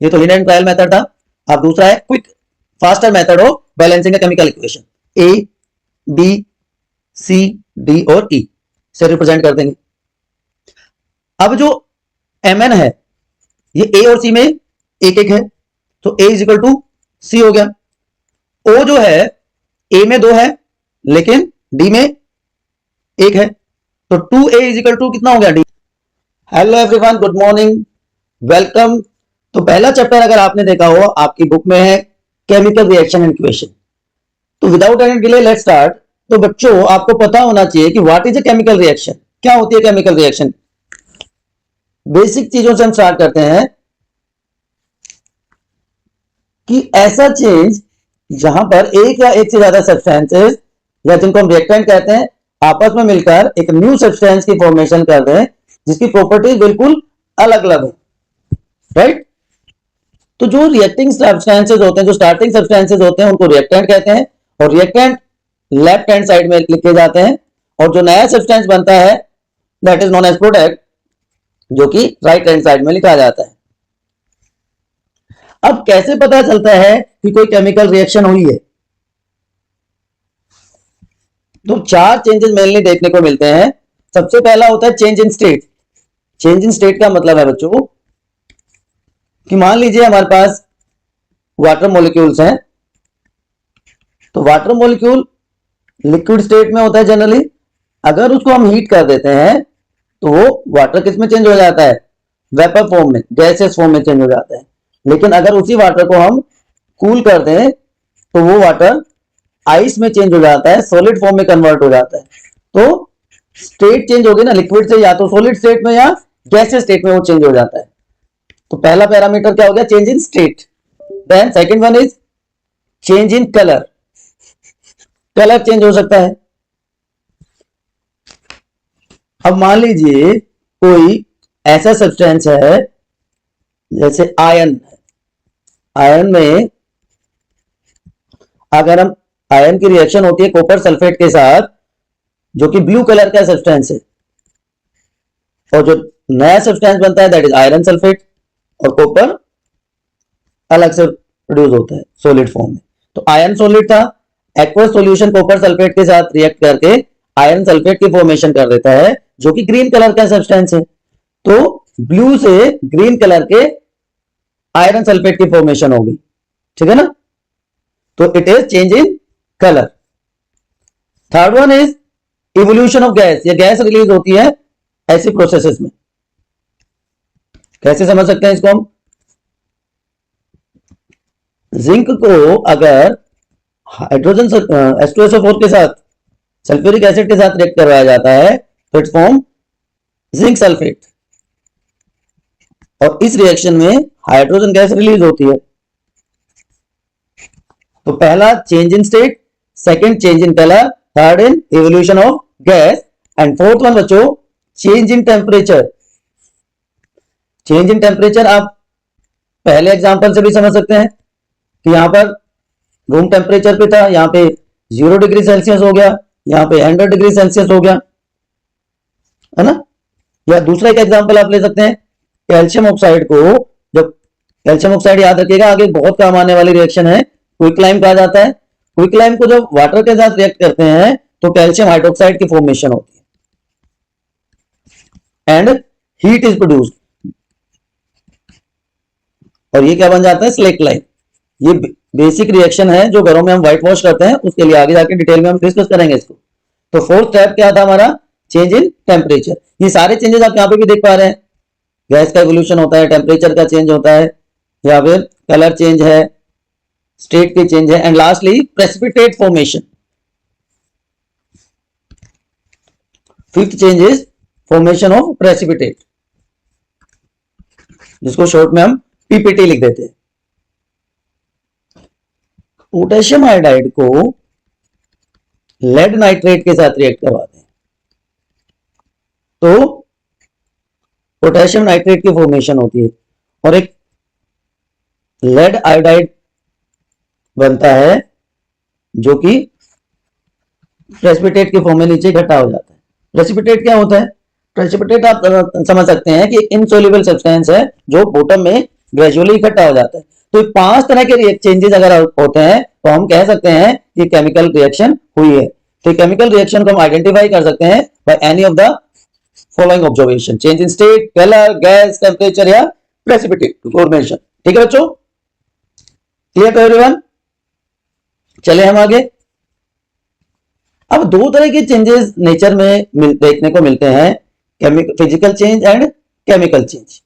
ये तो linear trial method था। अब दूसरा है quick faster method of balancing chemical equation, A B C D और ई से रिप्रेजेंट कर देंगे। अब जो mn है ये ए और सी में एक एक है, तो a इज इक्वल टू सी हो गया। o जो है a में 2 है लेकिन d में 1 है, तो 2a इज इक्वल टू कितना हो गया, d। Hello everyone, good morning, welcome. तो पहला चैप्टर अगर आपने देखा हो आपकी बुक में है केमिकल रिएक्शन एंड इक्वेशन। तो without any delay let's start. तो बच्चों आपको पता होना चाहिए कि what is a chemical reaction, क्या होती है केमिकल रिएक्शन। बेसिक चीजों से हम स्टार्ट करते हैं कि ऐसा चेंज जहां पर एक या एक से ज्यादा सब्सटेंसेस या जिनको हम रिएक्टेंट कहते हैं आपस में मिलकर एक न्यू सब्सटेंस की फॉर्मेशन कर दें जिसकी प्रॉपर्टीज बिल्कुल अलग अलग हो, राइट। तो जो रिएक्टिंग सब्सटेंसेस होते हैं, जो स्टार्टिंग सब्सटेंसेस होते हैं उनको रिएक्टेंट कहते हैं और रिएक्टेंट लेफ्ट हैंड साइड में लिखे जाते हैं, और जो नया सब्सटेंस बनता है that is known as product जो कि राइट हैंड साइड में लिखा जाता है। अब कैसे पता चलता है कि कोई केमिकल रिएक्शन हुई है, तो 4 चेंजेस मेनली देखने को मिलते हैं। सबसे पहला होता है change in state. Change in state का मतलब है बच्चों कि मान लीजिए हमारे पास वाटर मॉलिक्यूल्स हैं, तो वाटर मॉलिक्यूल लिक्विड स्टेट में होता है जनरली। अगर उसको हम हीट कर देते हैं तो वो वाटर किस में चेंज हो जाता है, वेपर फॉर्म में, गैसेस फॉर्म में चेंज हो जाता है। लेकिन अगर उसी वाटर को हम कूल कर दें तो वो वाटर आइस में चेंज हो जाता है, सॉलिड फॉर्म में कन्वर्ट हो जाता है। तो स्टेट चेंज होगी ना, लिक्विड से या तो सॉलिड स्टेट में या गैसेस स्टेट में वो चेंज हो जाता है। तो पहला पैरामीटर क्या हो गया, change in state. Then second one is change in colour. Colour change हो सकता है। अब मान लीजिए कोई ऐसा सब्सटेंस है जैसे आयरन। आयरन में अगर हम आयरन की रिएक्शन होती है कॉपर सल्फेट के साथ जो कि ब्लू कलर का सब्सटेंस है, और जो नया सब्सटेंस बनता है दैट इज आयरन सल्फेट, और कॉपर अलग से प्रोड्यूस होता है सॉलिड फॉर्म में। तो आयरन सॉलिड था, एक्वस सॉल्यूशन कॉपर सल्फेट के साथ रिएक्ट करके आयरन सल्फेट की फॉर्मेशन कर देता है जो कि ग्रीन कलर का सब्सटेंस है। तो ब्लू से ग्रीन कलर के आयरन सल्फेट की फॉर्मेशन होगी, ठीक है ना। तो it is change in colour. Third one is evolution of gas. ये गैस रिलीज होती है ऐसी प्रोसेसेस में। कैसे समझ सकते हैं इसको हम, जिंक को अगर हाइड्रोजन H2SO4 के साथ सल्फ्यूरिक एसिड के साथ रिएक्ट करवाया जाता है तो इट फॉर्म जिंक सल्फेट, और इस रिएक्शन में हाइड्रोजन गैस रिलीज होती है। तो पहला change in state, second change in colour, third in evolution of gas, and fourth one बच्चों change in temperature. Change in temperature आप पहले एग्जांपल से भी समझ सकते हैं कि यहां पर रूम टेम्परेचर पे था, यहां पे 0 डिग्री सेल्सियस हो गया, यहां पे 100 डिग्री सेल्सियस हो गया, है ना। या दूसरा एक एग्जांपल आप ले सकते हैं कैल्शियम ऑक्साइड को। जब कैल्शियम ऑक्साइड याद रखिएगा आगे बहुत काम आने वाली रिएक्शन है, क्विकलाइम कहा जाता है। क्विकलाइम को जब वाटर के साथ रिएक्ट करते हैं तो कैल्शियम हाइड्रोक्साइड की फॉर्मेशन होती है एंड हीट इज प्रोड्यूस्ड, और ये क्या बन जाता है, स्लेक लाइम। ये बेसिक रिएक्शन है जो घरों में हम व्हाइट वॉश करते हैं, उसके लिए आगे जाके डिटेल में हम डिस्कस करेंगे इसको। तो फोर्थ स्टेप क्या था हमारा, चेंज इन टेम्परेचर। ये सारे चेंजेस आप यहां पे भी देख पा रहे हैं, गैस का इवोल्यूशन होता है, टेम्परेचर का चेंज होता है, या फिर कलर चेंज है, स्टेट के चेंज है, and lastly precipitate formation. Fifth change is formation of precipitate, जिसको शॉर्ट में हम पीपीटी लिख देते हैं। पोटेशियम आयोडाइड को लेड नाइट्रेट के साथ रिएक्ट करवाते हैं तो पोटेशियम नाइट्रेट की फॉर्मेशन होती है, और एक लेड आयोडाइड बनता है जो कि प्रेसिपिटेट के फॉर्म में नीचे इकट्ठा हो जाता है। प्रेसिपिटेट क्या होता है, प्रेसिपिटेट आप समझ सकते हैं कि इनसोल्यूबल सब्सटेंस है जो बॉटम में ग्रेजुअली इकट्ठा हो जाता है। तो 5 तरह के चेंजेस अगर होते हैं तो हम कह सकते हैं कि केमिकल रिएक्शन हुई है। तो केमिकल रिएक्शन को हम आइडेंटिफाई कर सकते हैं by any of the following observation, change in state, colour, gas, temperature या प्रेसिपिटेट फॉर्मेशन। ठीक है बच्चों, क्लियर टू एवरीवन? चले हम आगे। अब 2 तरह के चेंजेस नेचर में देखने को मिलते हैं, physical change and chemical change.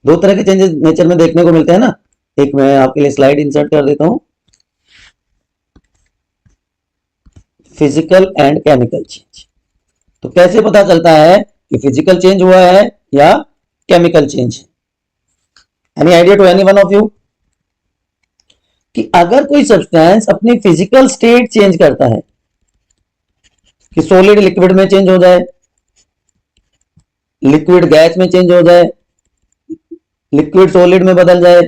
2 तरह के चेंजेस नेचर में देखने को मिलते हैं ना। एक मैं आपके लिए स्लाइड इंसर्ट कर देता हूं, फिजिकल एंड केमिकल चेंज। तो कैसे पता चलता है कि फिजिकल चेंज हुआ है या chemical change? Any idea to any one of you? कि अगर कोई सब्सटेंस अपनी फिजिकल स्टेट चेंज करता है, कि सॉलिड लिक्विड में चेंज हो जाए, लिक्विड गैस में चेंज हो जाए, लिक्विड सॉलिड में बदल जाए,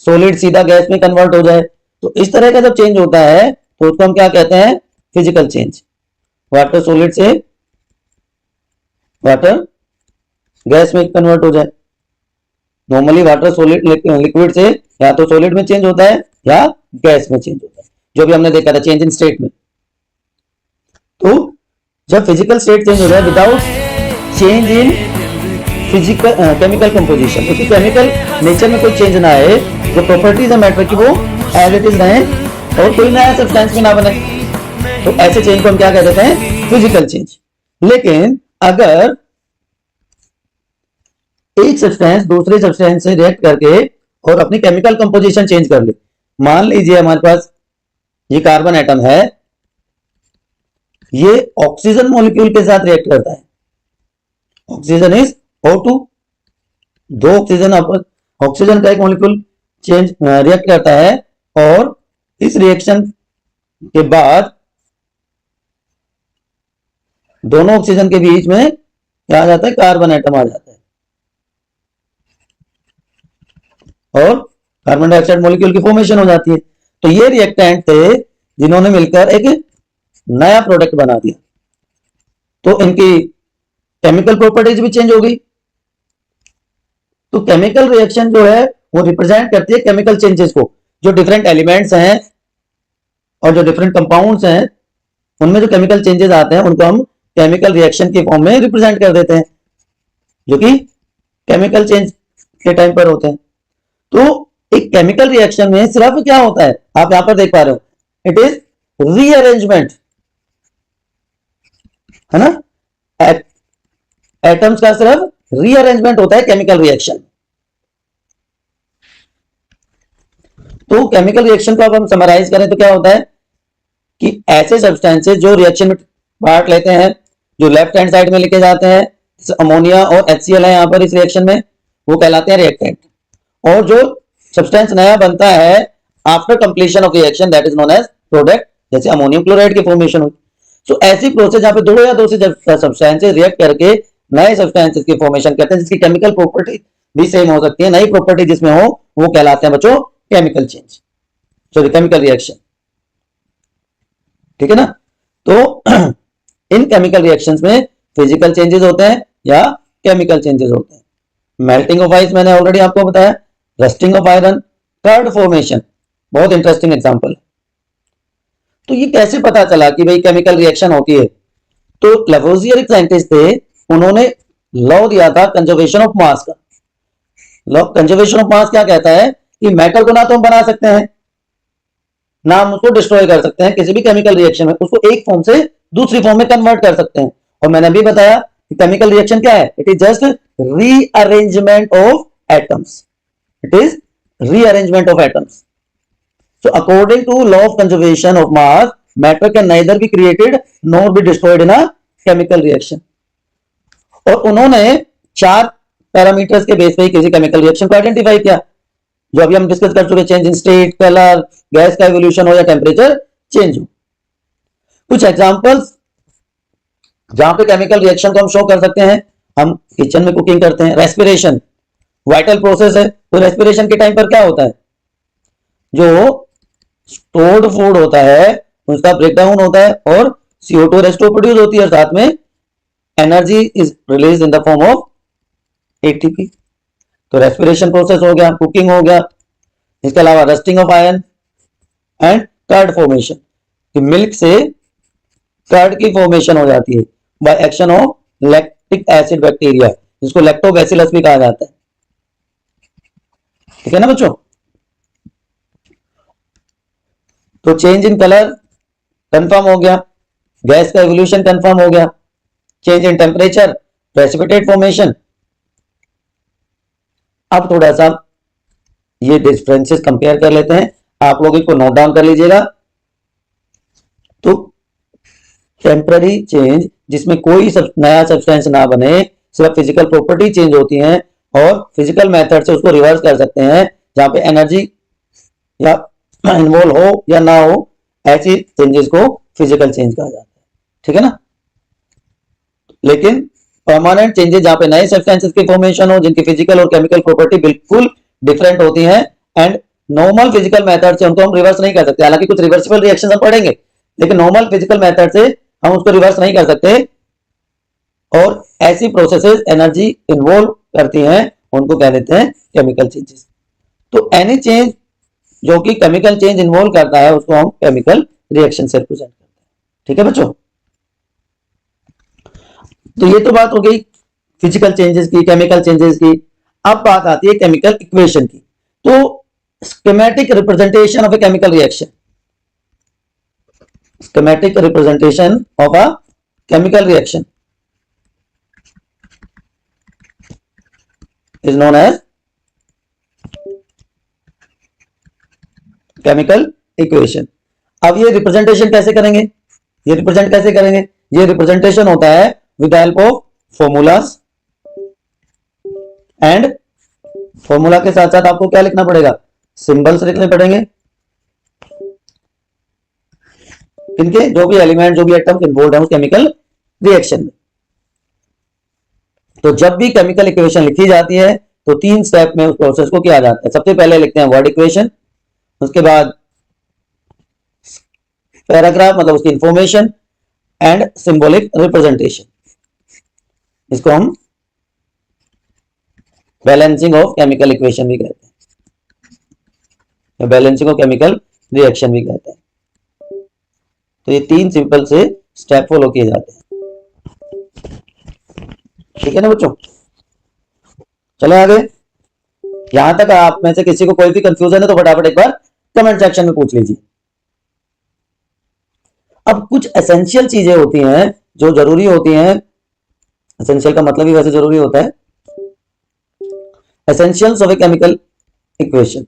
सॉलिड सीधा गैस में कन्वर्ट हो जाए, तो इस तरह का जब चेंज होता है तो उसको हम क्या कहते हैं? Physical change. वाटर सॉलिड से वाटर गैस में कन्वर्ट हो जाए। नॉर्मली वाटर सॉलिड लिक्विड से या तो सॉलिड में चेंज होता है या गैस में चेंज होता है, जो भी हमने देखा था चेंज इन स्टेट में। तो जब फिजिकल स्टेट चेंज हो जाए without change in physical chemical composition, क्योंकि केमिकल नेचर में कोई चेंज ना आए, जो प्रॉपर्टीज है मैटर की वो एज इट इज रहे और कोई नया सब्सटेंस भी ना बने, तो ऐसे चेंज को हम क्या कह देते हैं? Physical change. लेकिन अगर एक सब्सटेंस दूसरे सब्सटेंस से रिएक्ट करके और अपनी केमिकल कंपोजिशन चेंज कर ले, मान लीजिए हमारे पास ये कार्बन एटम है, ये ऑक्सीजन मॉलिक्यूल के साथ रिएक्ट करता है। ऑक्सीजन इज O2, 2 ऑक्सीजन आपस, ऑक्सीजन का एक मॉलिक्यूल चेंज रिएक्ट करता है और इस रिएक्शन के बाद दोनों ऑक्सीजन के बीच में क्या आ जाता है? कार्बन एटम आ जाता है और कार्बन डाइऑक्साइड मॉलिक्यूल की फॉर्मेशन हो जाती है। तो ये रिएक्टेंट थे जिन्होंने मिलकर एक नया प्रोडक्ट बना दिया, तो इनकी केमिकल प्रॉपर्टीज भी चेंज हो गई। तो केमिकल रिएक्शन जो है वो रिप्रेजेंट करती है केमिकल चेंजेस को, जो डिफरेंट एलिमेंट्स हैं और जो डिफरेंट कंपाउंड्स हैं उनमें जो केमिकल चेंजेस आते हैं उनको हम केमिकल रिएक्शन के फॉर्म में रिप्रेजेंट कर देते हैं, जो कि केमिकल चेंज के टाइम पर होते हैं। तो एक केमिकल रिएक्शन में सिर्फ क्या होता है, आप यहां पर देख पा रहे हो, इट इज रीअरेंजमेंट, है ना। एटम्स का सिर्फ रीअरेंजमेंट होता है केमिकल रिएक्शन। तो केमिकल रिएक्शन को अब हम समराइज करें तो क्या होता है कि ऐसे सब्सटेंसेस जो रिएक्शन में पार्ट लेते हैं, जो लेफ्ट हैंड साइड में लेके जाते हैं, अमोनिया और HCl है यहां पर इस रिएक्शन में, वो कहलाते हैं रिएक्टेंट। और जो सब्सटेंस नया बनता है after completion of reaction, that is known as product, जैसे अमोनियम क्लोराइड की फॉर्मेशन हुई। सो ऐसी प्रोसेस जहां पे 2 या 2 से सब्सटेंसेस रिएक्ट करके नए सब्सटेंसेस की फॉर्मेशन करते हैं, जिसकी केमिकल प्रॉपर्टी भी सेम हो सकती है, नई प्रॉपर्टी जिसमें हो, वो कहलाते हैं बच्चों chemical change, sorry chemical reaction. ठीक है ना। तो इन केमिकल रिएक्शंस में फिजिकल चेंजेस होते हैं या केमिकल चेंजेस होते हैं। मेल्टिंग ऑफ आइस मैंने ऑलरेडी आपको बताया, rusting of iron, curd formation, बहुत इंटरेस्टिंग एग्जांपल है। तो ये कैसे पता चला कि भाई केमिकल रिएक्शन होती है? तो लवोजियर एक साइंटिस्ट थे, उन्होंने लॉ दिया था कंजर्वेशन ऑफ मास का। लॉ कंजर्वेशन ऑफ मास क्या कहता है कि मेटल को ना तो हम बना सकते हैं ना हम उसको डिस्ट्रॉय कर सकते हैं, किसी भी केमिकल रिएक्शन में उसको एक फॉर्म से दूसरी फॉर्म में कन्वर्ट कर सकते हैं। और मैंने अभी बताया कि केमिकल रिएक्शन क्या है, it is just rearrangement of atoms, it is rearrangement of atoms. So according to law of conservation of mass, matter can neither be created nor be destroyed in a chemical reaction. और उन्होंने 4 parameters के base पे किसी chemical reaction को identify किया, जो अभी हम डिस्कस कर चुके, change in state, colour, gas का इवोल्यूशन हो या टेम्परेचर चेंज हो। कुछ एग्जांपल्स जहां पे केमिकल रिएक्शन को हम शो कर सकते हैं, हम किचन में कुकिंग करते हैं, रेस्पिरेशन वाइटल प्रोसेस है, तो रेस्पिरेशन के टाइम पर क्या होता है, जो स्टोर्ड फूड होता है उसका ब्रेकडाउन होता है और CO2 रेस्टो प्रोड्यूस होती है, और साथ में energy is release in the form of ATP. तो रेस्पिरेशन प्रोसेस हो गया, कुकिंग हो गया, इसके अलावा rusting of iron and curd formation, कि मिल्क से कर्ड की फॉर्मेशन हो जाती है by action of lactic acid bacteria, जिसको लैक्टोबैसिलस भी कहा जाता है। ठीक है ना बच्चों। तो चेंज इन कलर कंफर्म हो गया, गैस का एवोल्यूशन कंफर्म हो गया, change in temperature, precipitate formation. अब थोड़ा सा ये डिफरेंसेस कंपेयर कर लेते हैं, आप लोग इसको नोट डाउन कर लीजिएगा। तो टेम्पररी चेंज, जिसमें कोई नया सब्सटेंस ना बने, सिर्फ फिजिकल प्रॉपर्टी चेंज होती है और फिजिकल मेथड से उसको रिवर्स कर सकते हैं, जहां पे एनर्जी या इन्वॉल्व हो या ना हो, ऐसी चेंजेस को फिजिकल चेंज कहा जाता है। ठीक है ना। लेकिन परमानेंट चेंजेस, जहां पे नए सब्सटेंसेस की फॉर्मेशन हो, जिनकी फिजिकल और केमिकल प्रॉपर्टी बिल्कुल डिफरेंट होती है, एंड नॉर्मल फिजिकल मेथड से उनको हम रिवर्स नहीं कर सकते। हालांकि कुछ रिवर्सिबल रिएक्शन हम पढ़ेंगे, लेकिन नॉर्मल फिजिकल मेथड से हम उसको रिवर्स नहीं कर सकते, और ऐसी प्रोसेसेस एनर्जी इन्वॉल्व करती हैं, उनको कह देते हैं केमिकल चेंजेस। तो एनी चेंज जो कि केमिकल चेंज इन्वॉल्व करता है, उसको हम केमिकल रिएक्शन से रिप्रेजेंट करते हैं। ठीक है बच्चों। तो ये तो बात हो गई फिजिकल चेंजेस की, केमिकल चेंजेस की। अब बात आती है केमिकल इक्वेशन की। तो schematic representation of a chemical reaction, schematic representation of a chemical reaction is known as chemical equation। अब ये रिप्रेजेंटेशन कैसे करेंगे, ये रिप्रेजेंट कैसे करेंगे? ये रिप्रेजेंटेशन होता है with help of formulas, and formula के साथ साथ आपको क्या लिखना पड़ेगा? सिंबल्स लिखने पड़ेंगे, इनके जो भी एलिमेंट, जो भी एटम इन्वॉल्व है उस केमिकल रिएक्शन में। तो जब भी केमिकल इक्वेशन लिखी जाती है तो 3 स्टेप में उस प्रोसेस को किया जाता है। सबसे पहले लिखते हैं वर्ड इक्वेशन, उसके बाद पैराग्राफ मतलब उसकी इंफॉर्मेशन, एंड सिंबॉलिक रिप्रेजेंटेशन। इसको हम बैलेंसिंग ऑफ केमिकल इक्वेशन भी कहते हैं, बैलेंसिंग ऑफ केमिकल रिएक्शन भी कहते हैं। तो ये 3 सिंपल से स्टेप फॉलो किए जाते हैं। ठीक है ना बच्चों। चले आगे। यहां तक आप में से किसी को कोई भी कंफ्यूजन है तो फटाफट एक बार कमेंट सेक्शन में पूछ लीजिए। अब कुछ एसेंशियल चीजें होती हैं जो जरूरी होती हैं, एसेंशियल का मतलब ही वैसे जरूरी होता है, essentials of a chemical equation.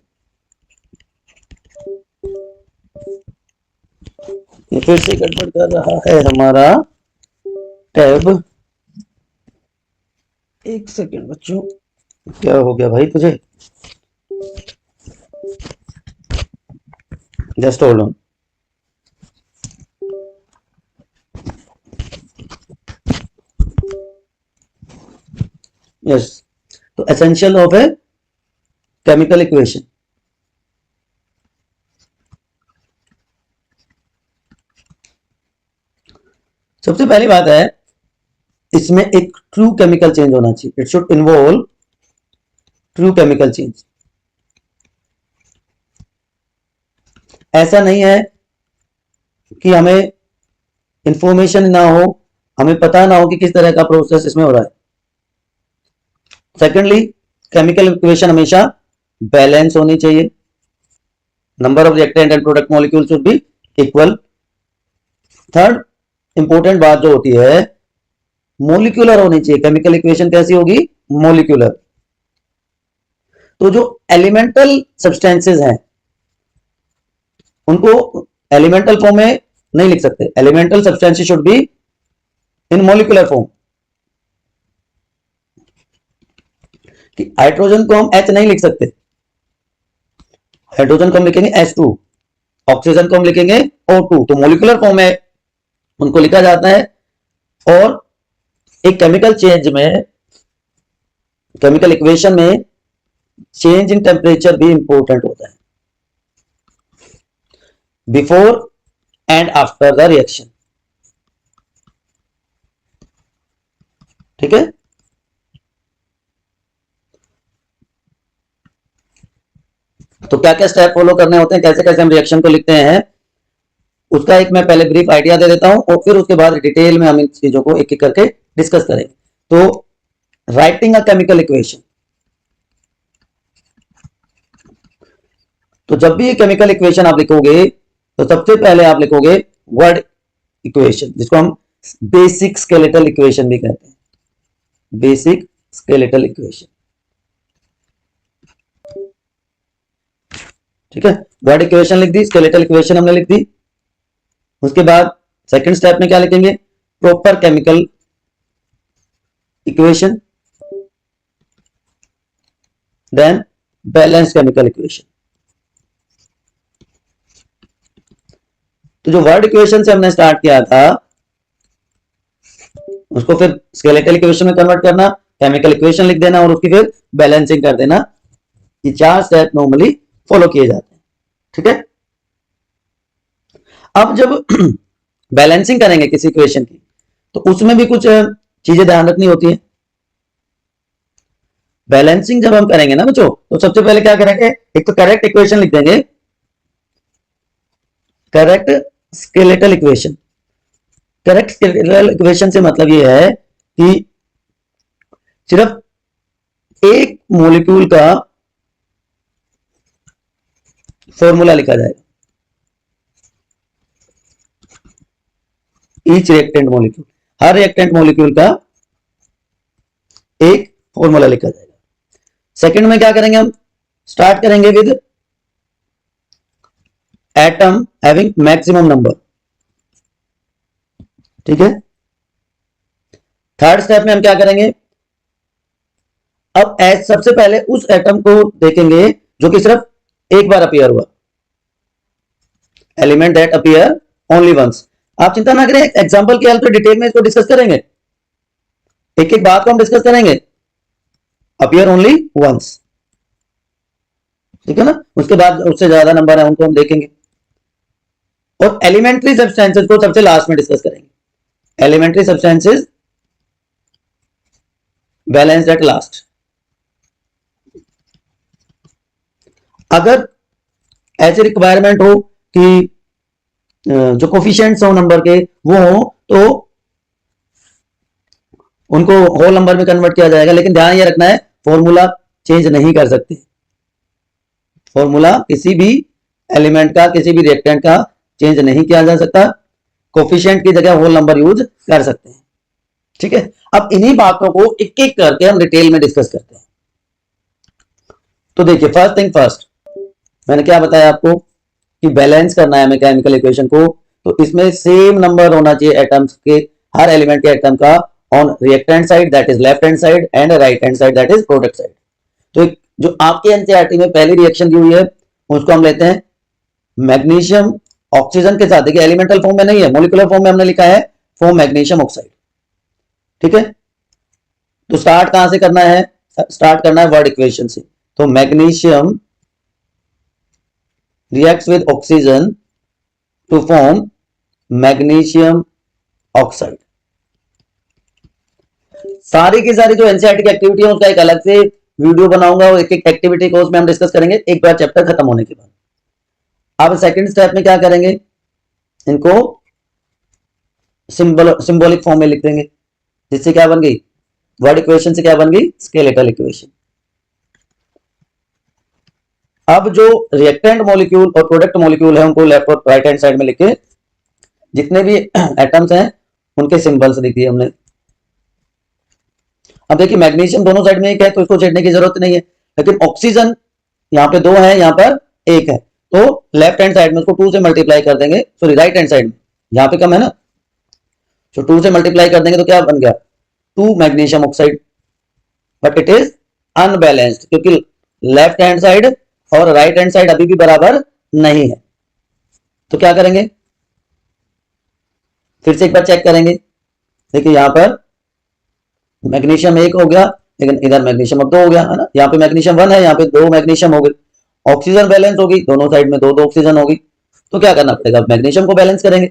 ये फिर से गड़बड़ कर रहा है हमारा टैब। एक सेकेंड बच्चों, क्या हो गया भाई तुझे? Just hold on. यस, तो essential of a chemical equation. सबसे पहली बात है, इसमें एक ट्रू केमिकल चेंज होना चाहिए। It should involve true chemical change. ऐसा नहीं है कि हमें इंफॉर्मेशन ना हो, हमें पता ना हो कि किस तरह का प्रोसेस इसमें हो रहा है। सेकेंडली, केमिकल इक्वेशन हमेशा बैलेंस होनी चाहिए। Number of reactant and product molecule should be equal. Third important बात जो होती है, मोलिकुलर होनी चाहिए। केमिकल इक्वेशन कैसी होगी? मोलिकुलर। तो जो एलिमेंटल सब्सटेंसेस हैं उनको एलिमेंटल फॉर्म में नहीं लिख सकते। Elemental substances should be in molecular form. कि हाइड्रोजन को हम H नहीं लिख सकते, हाइड्रोजन को हम लिखेंगे H2, ऑक्सीजन को हम लिखेंगे O2। तो मोलिकुलर फॉर्म में उनको लिखा जाता है। और एक केमिकल चेंज में, केमिकल इक्वेशन में चेंज इन टेम्परेचर भी इंपॉर्टेंट होता है, before and after the reaction. ठीक है। तो क्या क्या स्टेप फॉलो करने होते हैं, कैसे कैसे हम रिएक्शन को लिखते हैं, उसका एक मैं पहले ब्रीफ आइडिया दे देता हूं और फिर उसके बाद डिटेल में हम इन चीजों को एक एक करके डिस्कस करेंगे। तो राइटिंग अ केमिकल इक्वेशन, तो जब भी केमिकल इक्वेशन आप लिखोगे तो सबसे पहले आप लिखोगे वर्ड इक्वेशन, जिसको हम बेसिक स्केलेटल इक्वेशन भी कहते हैं, बेसिक स्केलेटल इक्वेशन। ठीक है, वर्ड इक्वेशन लिख दी, स्केलेटल इक्वेशन हमने लिख दी। उसके बाद सेकंड स्टेप में क्या लिखेंगे, proper chemical equation, then balance chemical equation. तो जो वर्ड इक्वेशन से हमने स्टार्ट किया था उसको फिर स्केलेटल इक्वेशन में कन्वर्ट करना, केमिकल इक्वेशन लिख देना और उसकी फिर बैलेंसिंग कर देना। ये 4 स्टेप नॉर्मली फॉलो किए जाते हैं। ठीक है, अब जब बैलेंसिंग करेंगे किसी इक्वेशन की तो उसमें भी कुछ चीजें ध्यान रखनी होती है। बैलेंसिंग जब हम करेंगे ना बच्चों, तो सबसे पहले क्या करेंगे, एक तो करेक्ट इक्वेशन लिख देंगे, correct skeletal equation. Correct skeletal equation से मतलब ये है कि सिर्फ एक मॉलिक्यूल का फॉर्मूला लिखा जाएगा, ईच रिएक्टेंट मॉलिक्यूल, हर रिएक्टेंट मॉलिक्यूल का एक फॉर्मूला लिखा जाएगा। सेकंड में क्या करेंगे, हम स्टार्ट करेंगे with atom having maximum number. ठीक है, थर्ड स्टेप में हम क्या करेंगे, अब सबसे पहले उस एटम को देखेंगे जो कि सिर्फ एक बार अपीयर हुआ, element that appear only once. आप चिंता ना करें, एग्जांपल की हेल्प से डिटेल में इसको डिस्कस करेंगे, एक एक बात को हम डिस्कस करेंगे, अपीयर ओनली वंस। ठीक है ना, उसके बाद उससे ज्यादा नंबर है उनको हम देखेंगे, और एलिमेंट्री सब्सटेंसेस को सबसे लास्ट में डिस्कस करेंगे। Elementary substances balanced at last. अगर ऐसी रिक्वायरमेंट हो कि जो कोफिशिएंट्स हो नंबर के वो हो तो उनको होल नंबर में कन्वर्ट किया जाएगा, लेकिन ध्यान ये रखना है फॉर्मूला चेंज नहीं कर सकते। फॉर्मूला किसी भी एलिमेंट का, किसी भी रिएक्टेंट का चेंज नहीं किया जा सकता, कोफिशिएंट की जगह होल नंबर यूज कर सकते हैं। ठीक है, अब इन्हीं बातों को एक एक करके हम डिटेल में डिस्कस करते हैं। तो देखिए, फर्स्ट थिंग फर्स्ट, मैंने क्या बताया आपको कि बैलेंस करना है हमें केमिकल इक्वेशन को, तो इसमें सेम नंबर होना चाहिए एटम्स के, हर एलिमेंट के एटम का on reactant side that is left hand side and right hand side that is product side. तो जो आपके एनसीईआरटी में पहली रिएक्शन दी हुई है उसको हम लेते हैं मैग्नीशियम ऑक्सीजन के साथ। देखिए, एलिमेंटल फॉर्म में नहीं है, मॉलिक्यूलर फॉर्म में हमने लिखा है फॉर्म मैग्नीशियम ऑक्साइड। ठीक है, तो स्टार्ट कहां से करना है, स्टार्ट करना है वर्ड इक्वेशन से। तो magnesium reacts with oxygen to form magnesium oxide। सारी की सारी जो एनसीईआरटी की एक्टिविटी है उसका एक अलग से वीडियो बनाऊंगा और एक एक एक्टिविटी को उसमें हम डिस्कस करेंगे एक बार चैप्टर खत्म होने के बाद। अब सेकंड स्टेप में क्या करेंगे, इनको सिंबॉलिक फॉर्म में लिख देंगे, जिससे क्या बन गई, वर्ड इक्वेशन से क्या बन गई, स्केलेटल इक्वेशन। अब जो रिएक्टेंट मॉलिक्यूल और प्रोडक्ट मॉलिक्यूल है उनको लेफ्ट और राइट हैंड साइड में लिखे, जितने भी एटम्स हैं उनके सिंबल्स लिख दिए हमने। अब देखिए, मैग्नीशियम दोनों साइड में एक है तो इसको छेड़ने की जरूरत नहीं है, लेकिन ऑक्सीजन यहाँ पे 2 है, यहाँ पर 1 है, तो लेफ्ट हैंड साइड में उसको 2 से मल्टीप्लाई कर देंगे, सॉरी राइट हैंड साइड में यहाँ पे कम है ना, तो 2 से मल्टीप्लाई कर देंगे तो क्या बन गया, 2 magnesium oxide, but it is unbalanced क्योंकि लेफ्ट हैंड साइड और राइट हैंड साइड अभी भी बराबर नहीं है। तो क्या करेंगे, फिर से एक बार चेक करेंगे। देखिए, यहां पर मैग्नीशियम 1 हो गया, लेकिन इधर मैग्नीशियम अब 2 हो गया है ना, यहाँ पे मैग्नीशियम 1 है, यहाँ पे 2 मैग्नीशियम हो गए। ऑक्सीजन बैलेंस होगी, दोनों साइड में 2 ऑक्सीजन होगी, तो क्या करना पड़ेगा, मैग्नीशियम को बैलेंस करेंगे।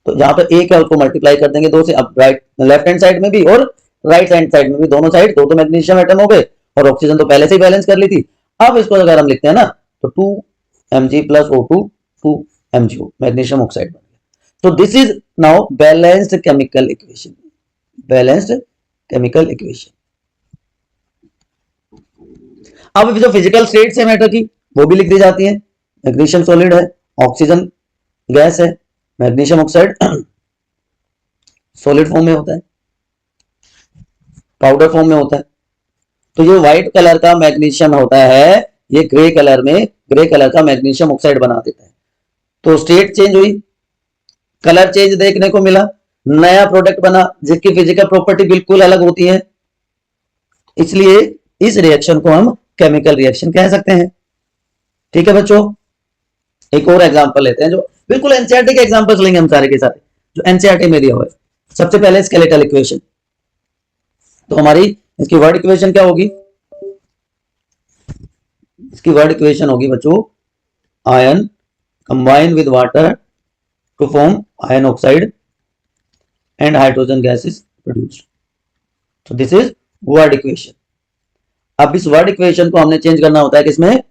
तो जहां पर 1 है उसको मल्टीप्लाई कर देंगे 2 से। अब राइट लेफ्ट हैंड साइड में भी और राइट हैंड साइड में भी दोनों साइड 2 मैग्नीशियम एटम हो गए, और ऑक्सीजन तो पहले से ही बैलेंस कर ली थी। अब इसको अगर हम लिखते हैं ना, तो 2 Mg plus O2 2 MgO magnesium oxide बन गया। तो this is now balanced chemical equation, balanced chemical equation. अब जो फिजिकल स्टेट्स है मैटर की वो भी लिख दी जाती है। मैग्नीशियम सॉलिड है, ऑक्सीजन गैस है, मैग्नीशियम ऑक्साइड सॉलिड फॉर्म में होता है, पाउडर फॉर्म में होता है। तो ये व्हाइट कलर का मैग्नीशियम होता है, ये ग्रे कलर का मैग्नीशियम ऑक्साइड बना देता है। तो स्टेट चेंज हुई, कलर चेंज देखने को मिला, नया प्रोडक्ट बना जिसकी फिजिकल प्रॉपर्टी बिल्कुल अलग होती है। इसलिए इस रिएक्शन को हम केमिकल रिएक्शन कह सकते हैं। ठीक है बच्चों, एक और एग्जांपल लेते हैं जो बिल्कुल एनसीईआरटी के एग्जांपल्स लेंगे हम सारे के सारे जो एनसीईआरटी में दिया हुआ है। सबसे पहले स्केलेटल इक्वेशन, तो हमारी इसकी वर्ड इक्वेशन क्या होगी? इसकी वर्ड इक्वेशन होगी बच्चों, iron combine with water to form iron oxide and hydrogen gas is produced. तो दिस इज वर्ड इक्वेशन। अब इस वर्ड इक्वेशन को हमने चेंज करना होता है किसमें?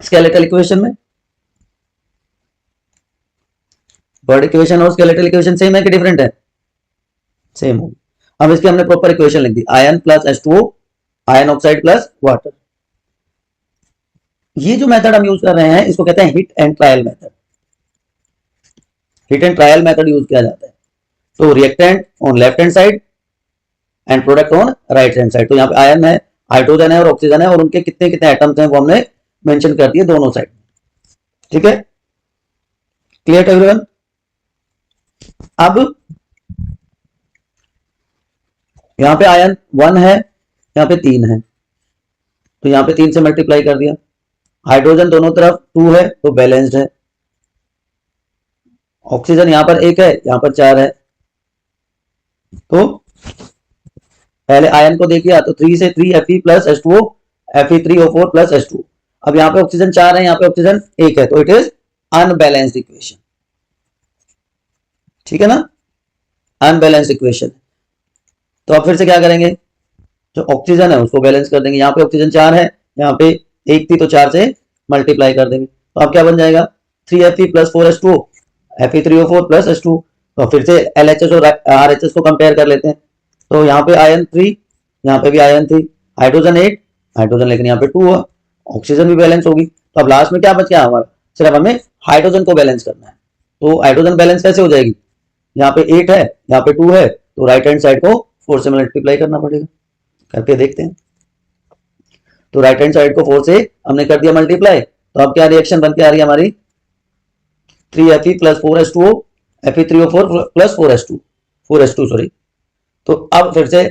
स्केलेटल इक्वेशन में। वर्ड इक्वेशन और स्केलेटल इक्वेशन सेम है कि डिफरेंट है? सेम होगी। अब इसकी हमने प्रॉपर इक्वेशन लिख दी, ion plus H2O ion oxide plus water. ये जो मेथड हम यूज कर रहे हैं इसको कहते हैं hit and trial method. Hit and trial method use किया जाता है। तो reactant on left hand side and product on right hand side. तो यहाँ पे आयन है, हाइड्रोजन है और ऑक्सीजन है और उनके कितने कितने एटम्स हैं वो हमने मेंशन कर दिए दोनों साइड। ठीक है, क्लियर टू एवरीवन? अब यहां पे आयन 1 है, यहां पे 3 है, तो यहां पे 3 से मल्टीप्लाई कर दिया। हाइड्रोजन दोनों तरफ 2 है तो बैलेंस्ड है। ऑक्सीजन यहां पर 1 है, यहां पर 4 है। तो पहले आयन को देखिए, तो 3 से 3 Fe plus H2O Fe3O4 plus H2O। अब यहां पे ऑक्सीजन 4 है, यहां पे ऑक्सीजन 1 है, तो इट इज अनबैलेंस्ड इक्वेशन। ठीक है ना, अनबैलेंस्ड इक्वेशन। तो अब फिर से क्या करेंगे, जो ऑक्सीजन है उसको बैलेंस कर देंगे। यहाँ पे ऑक्सीजन 4 है, यहाँ पे 1 थी तो 4 से मल्टीप्लाई कर देंगे। तो अब क्या बन जाएगा, 3Fe plus 4H2O Fe3O4 plus H2O। तो फिर से LHS और RHS को कंपेयर कर लेते हैं। तो यहाँ पे आयन 3, यहाँ पे भी आयन 3, हाइड्रोजन 8, हाइड्रोजन लेकिन यहाँ पे 2 है, ऑक्सीजन भी बैलेंस होगी। तो अब लास्ट में क्या बच गया हमारा, सिर्फ हमें हाइड्रोजन को बैलेंस करना है। तो हाइड्रोजन बैलेंस कैसे हो जाएगी, यहाँ पे 8 है, यहाँ पे 2 है, तो राइट हैंड साइड को 4 से मल्टीप्लाई करना पड़ेगा। करके देखते हैं। तो राइट हैंड साइड को 4 से हमने कर दिया मल्टीप्लाई, तो अब क्या रिएक्शन बनके आ रही है हमारी, 3Fe plus 4H2O Fe3O4 plus 4H2 sorry. तो अब फिर से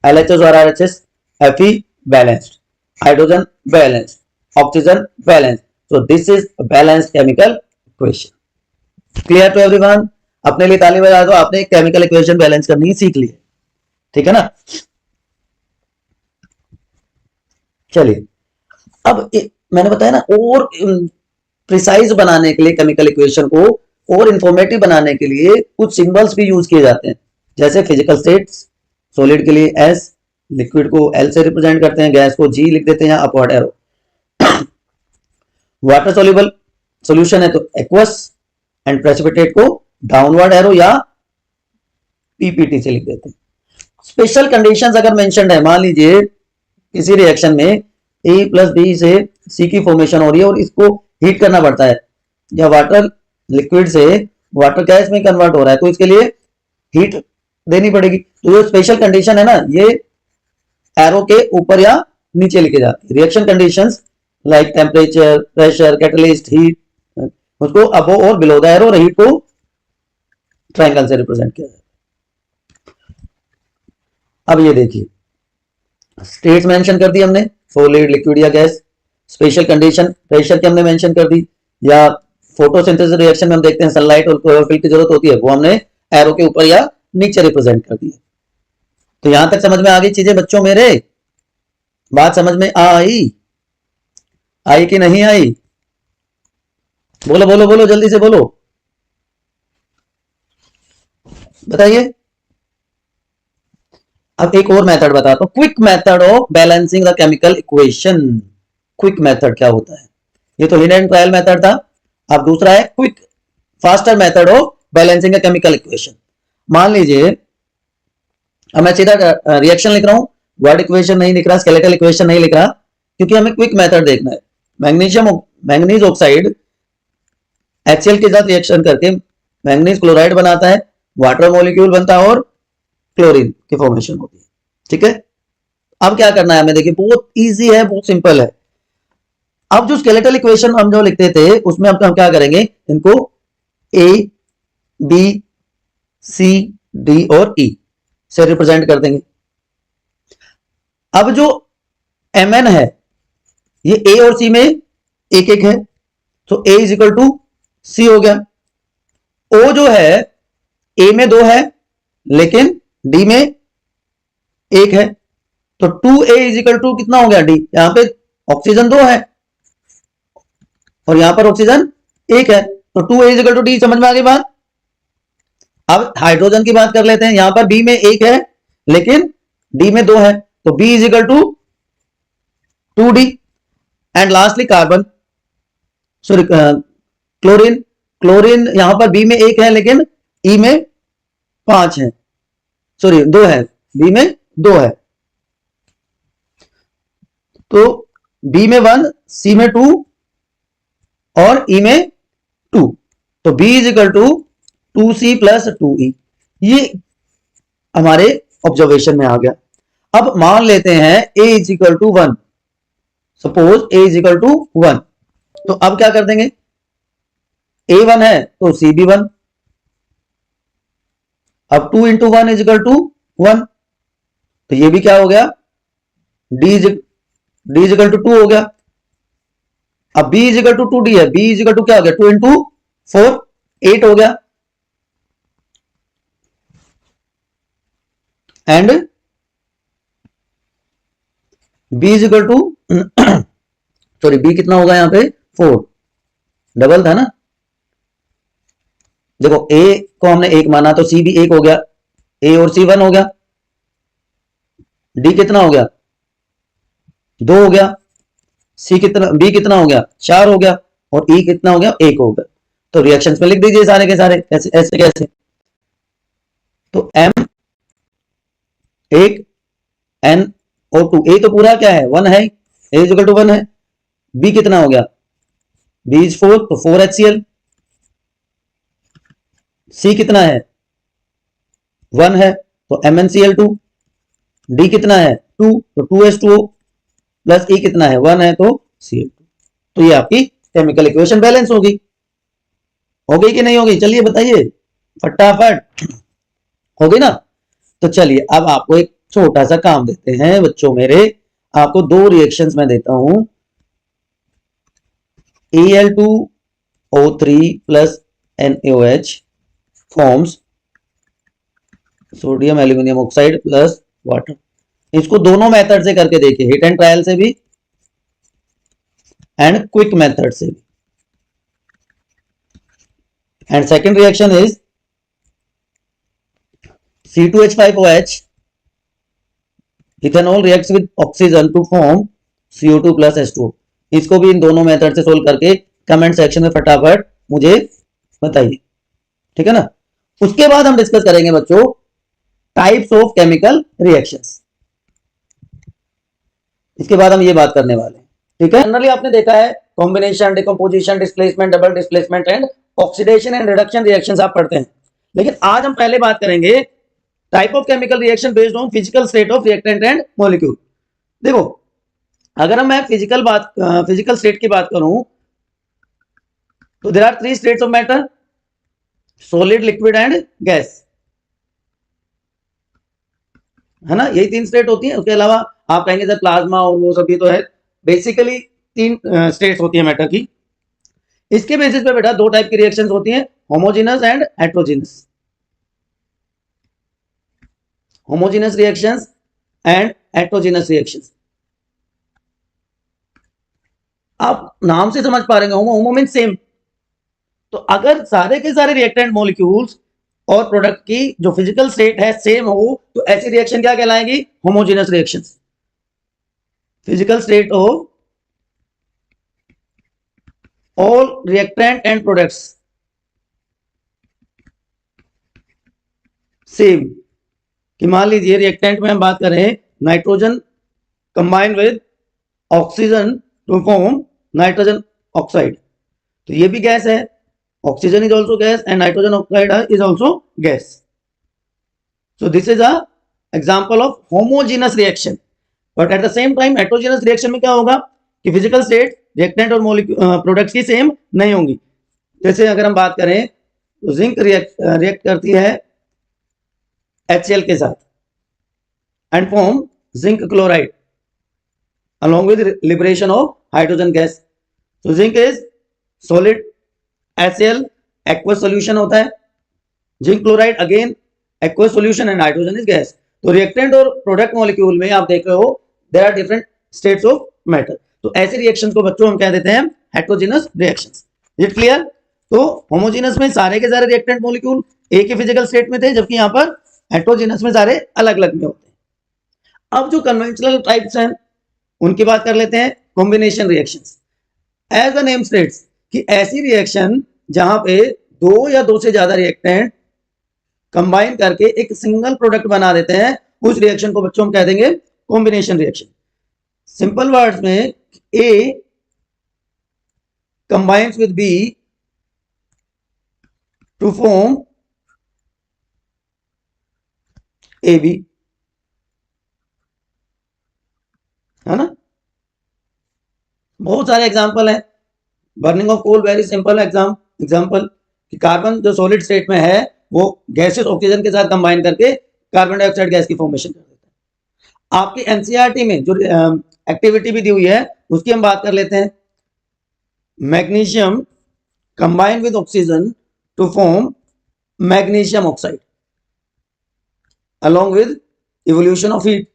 LHS और RHS Fe balanced, hydrogen balanced, oxygen balanced. So this is balanced chemical equation. Clear to everyone? अपने लिए ताली बजा दो, आपने एक केमिकल इक्वेशन बैलेंस करनी सीख ली है। ठीक है ना? चलिए, अब मैंने बताया ना, और प्रिसाइज बनाने के लिए केमिकल इक्वेशन को और इंफॉर्मेटिव बनाने के लिए कुछ सिंबल्स भी यूज किए जाते हैं। जैसे फिजिकल स्टेट्स, सॉलिड के लिए S, लिक्विड को L से रिप्रेजेंट करते हैं, गैस को G लिख देते हैं, upward arrow. Water soluble solution है तो एक्वस एंड प्रेसिपिटेट को डाउनवर्ड एरो या PPT से लिख देते हैं। स्पेशल कंडीशंस अगर मेंशन्ड है, मान लीजिए किसी रिएक्शन में A प्लस बी से C की फॉर्मेशन हो रही है और इसको हीट करना पड़ता है, या वाटर लिक्विड से वाटर गैस में कन्वर्ट हो रहा है, तो इसके लिए हीट देनी पड़ेगी। तो जो स्पेशल कंडीशन है ना, ये एरो के ऊपर या नीचे लिखे जाती है। Reaction conditions like temperature, pressure, catalyst, heat, उसको अबव और बिलो द एरो, हीट को ट्रायंगल से रिप्रेजेंट किया जाता है। अब ये देखिए, स्टेट्स मेंशन कर दी हमने, सॉलिड, लिक्विड या गैस। स्पेशल कंडीशन प्रेशर की हमने मेंशन कर दी, या फोटोसिंथेसिस रिएक्शन में हम देखते हैं सनलाइट और क्लोरोफिल की जरूरत होती है, वो हमने एरो के ऊपर या नीचे रिप्रेजेंट कर दी। तो यहां तक समझ में आ गई चीजें बच्चों मेरे? बात समझ में आई कि नहीं आई? बोलो बोलो बोलो, जल्दी से बोलो, बताइए। अब एक और मेथड बताता हूं, quick method of balancing the chemical equation. Quick method क्या होता है? ये तो हिट एंड ट्रायल मेथड था। अब दूसरा है quick faster method of balancing a chemical equation. मान लीजिए अब मैं सीधा रिएक्शन लिख रहा हूं, वर्ड इक्वेशन नहीं लिख रहा, स्केलेटल इक्वेशन नहीं लिख रहा, क्योंकि हमें क्विक मेथड देखना है। मैग्नीज ऑक्साइड HCl के साथ रिएक्शन करके मैग्नीज क्लोराइड बनाता है, वाटर मॉलिक्यूल बनता है और क्लोरीन की फॉर्मेशन होती है। ठीक है, अब क्या करना है हमें, देखिए बहुत इजी है, बहुत सिंपल है। अब जो स्केलेटल इक्वेशन हम जो लिखते थे उसमें अब हम क्या करेंगे, इनको A B C D और E से रिप्रेजेंट कर देंगे। अब जो Mn है ये A और C में एक एक है, तो A is equal to C हो गया। O जो है A में 2 है लेकिन D में 1 है, तो 2A इज इक्वल टू कितना हो गया D। यहां पे ऑक्सीजन 2 है और यहां पर ऑक्सीजन 1 है, तो 2A is equal to D। समझ में आ गई बात। अब हाइड्रोजन की बात कर लेते हैं, यहां पर B में 1 है लेकिन D में 2 है, तो B is equal to 2D। And lastly carbon, sorry chlorine, chlorine यहां पर B में 1 है लेकिन E में 5 है, सॉरी 2 है, B में 2 है, तो B में 1, C में 2 और E में 2, तो B is equal to 2C plus 2E। ये हमारे ऑब्जर्वेशन में आ गया। अब मान लेते हैं A is equal to 1, suppose A is equal to 1, तो अब क्या कर देंगे, A 1 है तो C भी 1, अब 2 इंटू 1 इज इक्वल टू 1, तो ये भी क्या हो गया, D इज इक्वल टू 2 हो गया। अब B is equal to 2D है, B इज इक्वल टू क्या हो गया, 2 इंटू 4 8 हो गया, and B is equal to sorry B कितना होगा यहाँ पे 4, डबल था ना। देखो A को हमने 1 माना तो C भी 1 हो गया, A और C 1 हो गया, D कितना हो गया 2 हो गया, C कितना, B कितना हो गया 4 हो गया, और E कितना हो गया 1 हो गया। तो रिएक्शंस में लिख दीजिए सारे के सारे, ऐसे ऐसे कैसे, तो M 1 N और 2, A तो पूरा क्या है 1 है, A इज इक्वल टू 1 है, B कितना हो गया, B इज 4 तो 4 HCl, C कितना है 1 है तो MnCl2, D कितना है 2 तो 2H2O प्लस E कितना है 1 है तो Cl2। तो ये आपकी केमिकल इक्वेशन बैलेंस होगी कि नहीं होगी, चलिए बताइए फटाफट, होगी ना। तो चलिए अब आपको एक छोटा सा काम देते हैं बच्चों मेरे, आपको 2 रिएक्शंस में देता हूं, Al2O3 plus NaOH forms sodium aluminium oxide plus water. इसको दोनों मेथड से करके देखिए, हिट एंड ट्रायल से भी एंड क्विक मेथड से भी। And second reaction is C2H5OH ethanol reacts with oxygen to form CO2 plus H2O। इसको भी इन दोनों मेथड से सोल्व करके कमेंट सेक्शन में फटाफट मुझे बताइए, ठीक है ना। उसके बाद हम डिस्कस करेंगे बच्चों टाइप्स ऑफ केमिकल रिएक्शंस, इसके बाद हम ये बात करने वाले हैं, ठीक है। जनरली आपने देखा है combination, decomposition, displacement, double displacement and oxidation and reduction reactions आप पढ़ते हैं, लेकिन आज हम पहले बात करेंगे type of chemical reaction based on physical state of reactant and molecule. देखो अगर मैं फिजिकल स्टेट की बात करूं तो there are 3 states of matter, solid, liquid and gas, है ना, यही 3 स्टेट होती है। उसके अलावा आप कहेंगे सर प्लाज्मा और वो सभी तो है, बेसिकली 3 स्टेट्स होती है मैटर की। इसके बेसिस पे बेटा 2 टाइप की रिएक्शंस होती हैं, homogeneous and heterogeneous. Homogeneous reactions and heterogeneous reactions, आप नाम से समझ पा रहे हैं, होमो मीन सेम। तो अगर सारे के सारे रिएक्टेंट मॉलिक्यूल्स और प्रोडक्ट की जो फिजिकल स्टेट है सेम हो तो ऐसी रिएक्शन क्या कहलाएंगी, homogeneous reactions. Physical state of all reactant and products same. कि मान लीजिए रिएक्टेंट में हम बात करें nitrogen combine with oxygen to form nitrogen oxide, तो ये भी गैस है, oxygen is also gas and nitrogen oxide is also gas. So this is a example of homogeneous reaction. But at the same time heterogeneous reaction में क्या होगा कि physical state reactant और products की सेम नहीं होंगी। जैसे अगर हम बात करें तो जिंक रिएक्ट करती है HCl के साथ and form zinc chloride along with liberation of hydrogen gas. So zinc is solid, HCl aqueous solution होता है, zinc chloride again aqueous solution and hydrogen is gas. तो रिएक्टेंट और प्रोडक्ट मॉलिक्यूल में आप देख रहे हो there are different states of matter. तो ऐसे रिएक्शंस को बच्चों हम क्या देते हैं हेटेरोजेनस रिएक्शंस। It clear? तो होमोजेनस में सारे के सारे रिएक्टेंट मॉलिक्यूल एक ही फिजिकल स्टेट में थे, जबकि यहाँ पर हेटेरोजेनस में सारे अलग अलग में होते हैं। अब जो कन्वेंशनल टाइप्स हैं उनकी बात कर लेते हैं, combination reactions. As the name states कि ऐसी रिएक्शन जहां पे दो या दो से ज्यादा रिएक्टेंट कंबाइन करके एक सिंगल प्रोडक्ट बना देते हैं, उस रिएक्शन को बच्चों हम कह देंगे कॉम्बिनेशन रिएक्शन। सिंपल वर्ड्स में A combines with B to form A B, है ना। बहुत सारे एग्जांपल हैं। Burning of coal very simple example कि कार्बन जो सॉलिड स्टेट में है वो गैसेस ऑक्सीजन के साथ कंबाइन करके कार्बन डाइऑक्साइड गैस की फॉर्मेशन कर देता है। आपकी एनसीईआरटी में जो एक्टिविटी भी दी हुई है उसकी हम बात कर लेते हैं। Magnesium combine with oxygen to form magnesium oxide along with evolution of heat.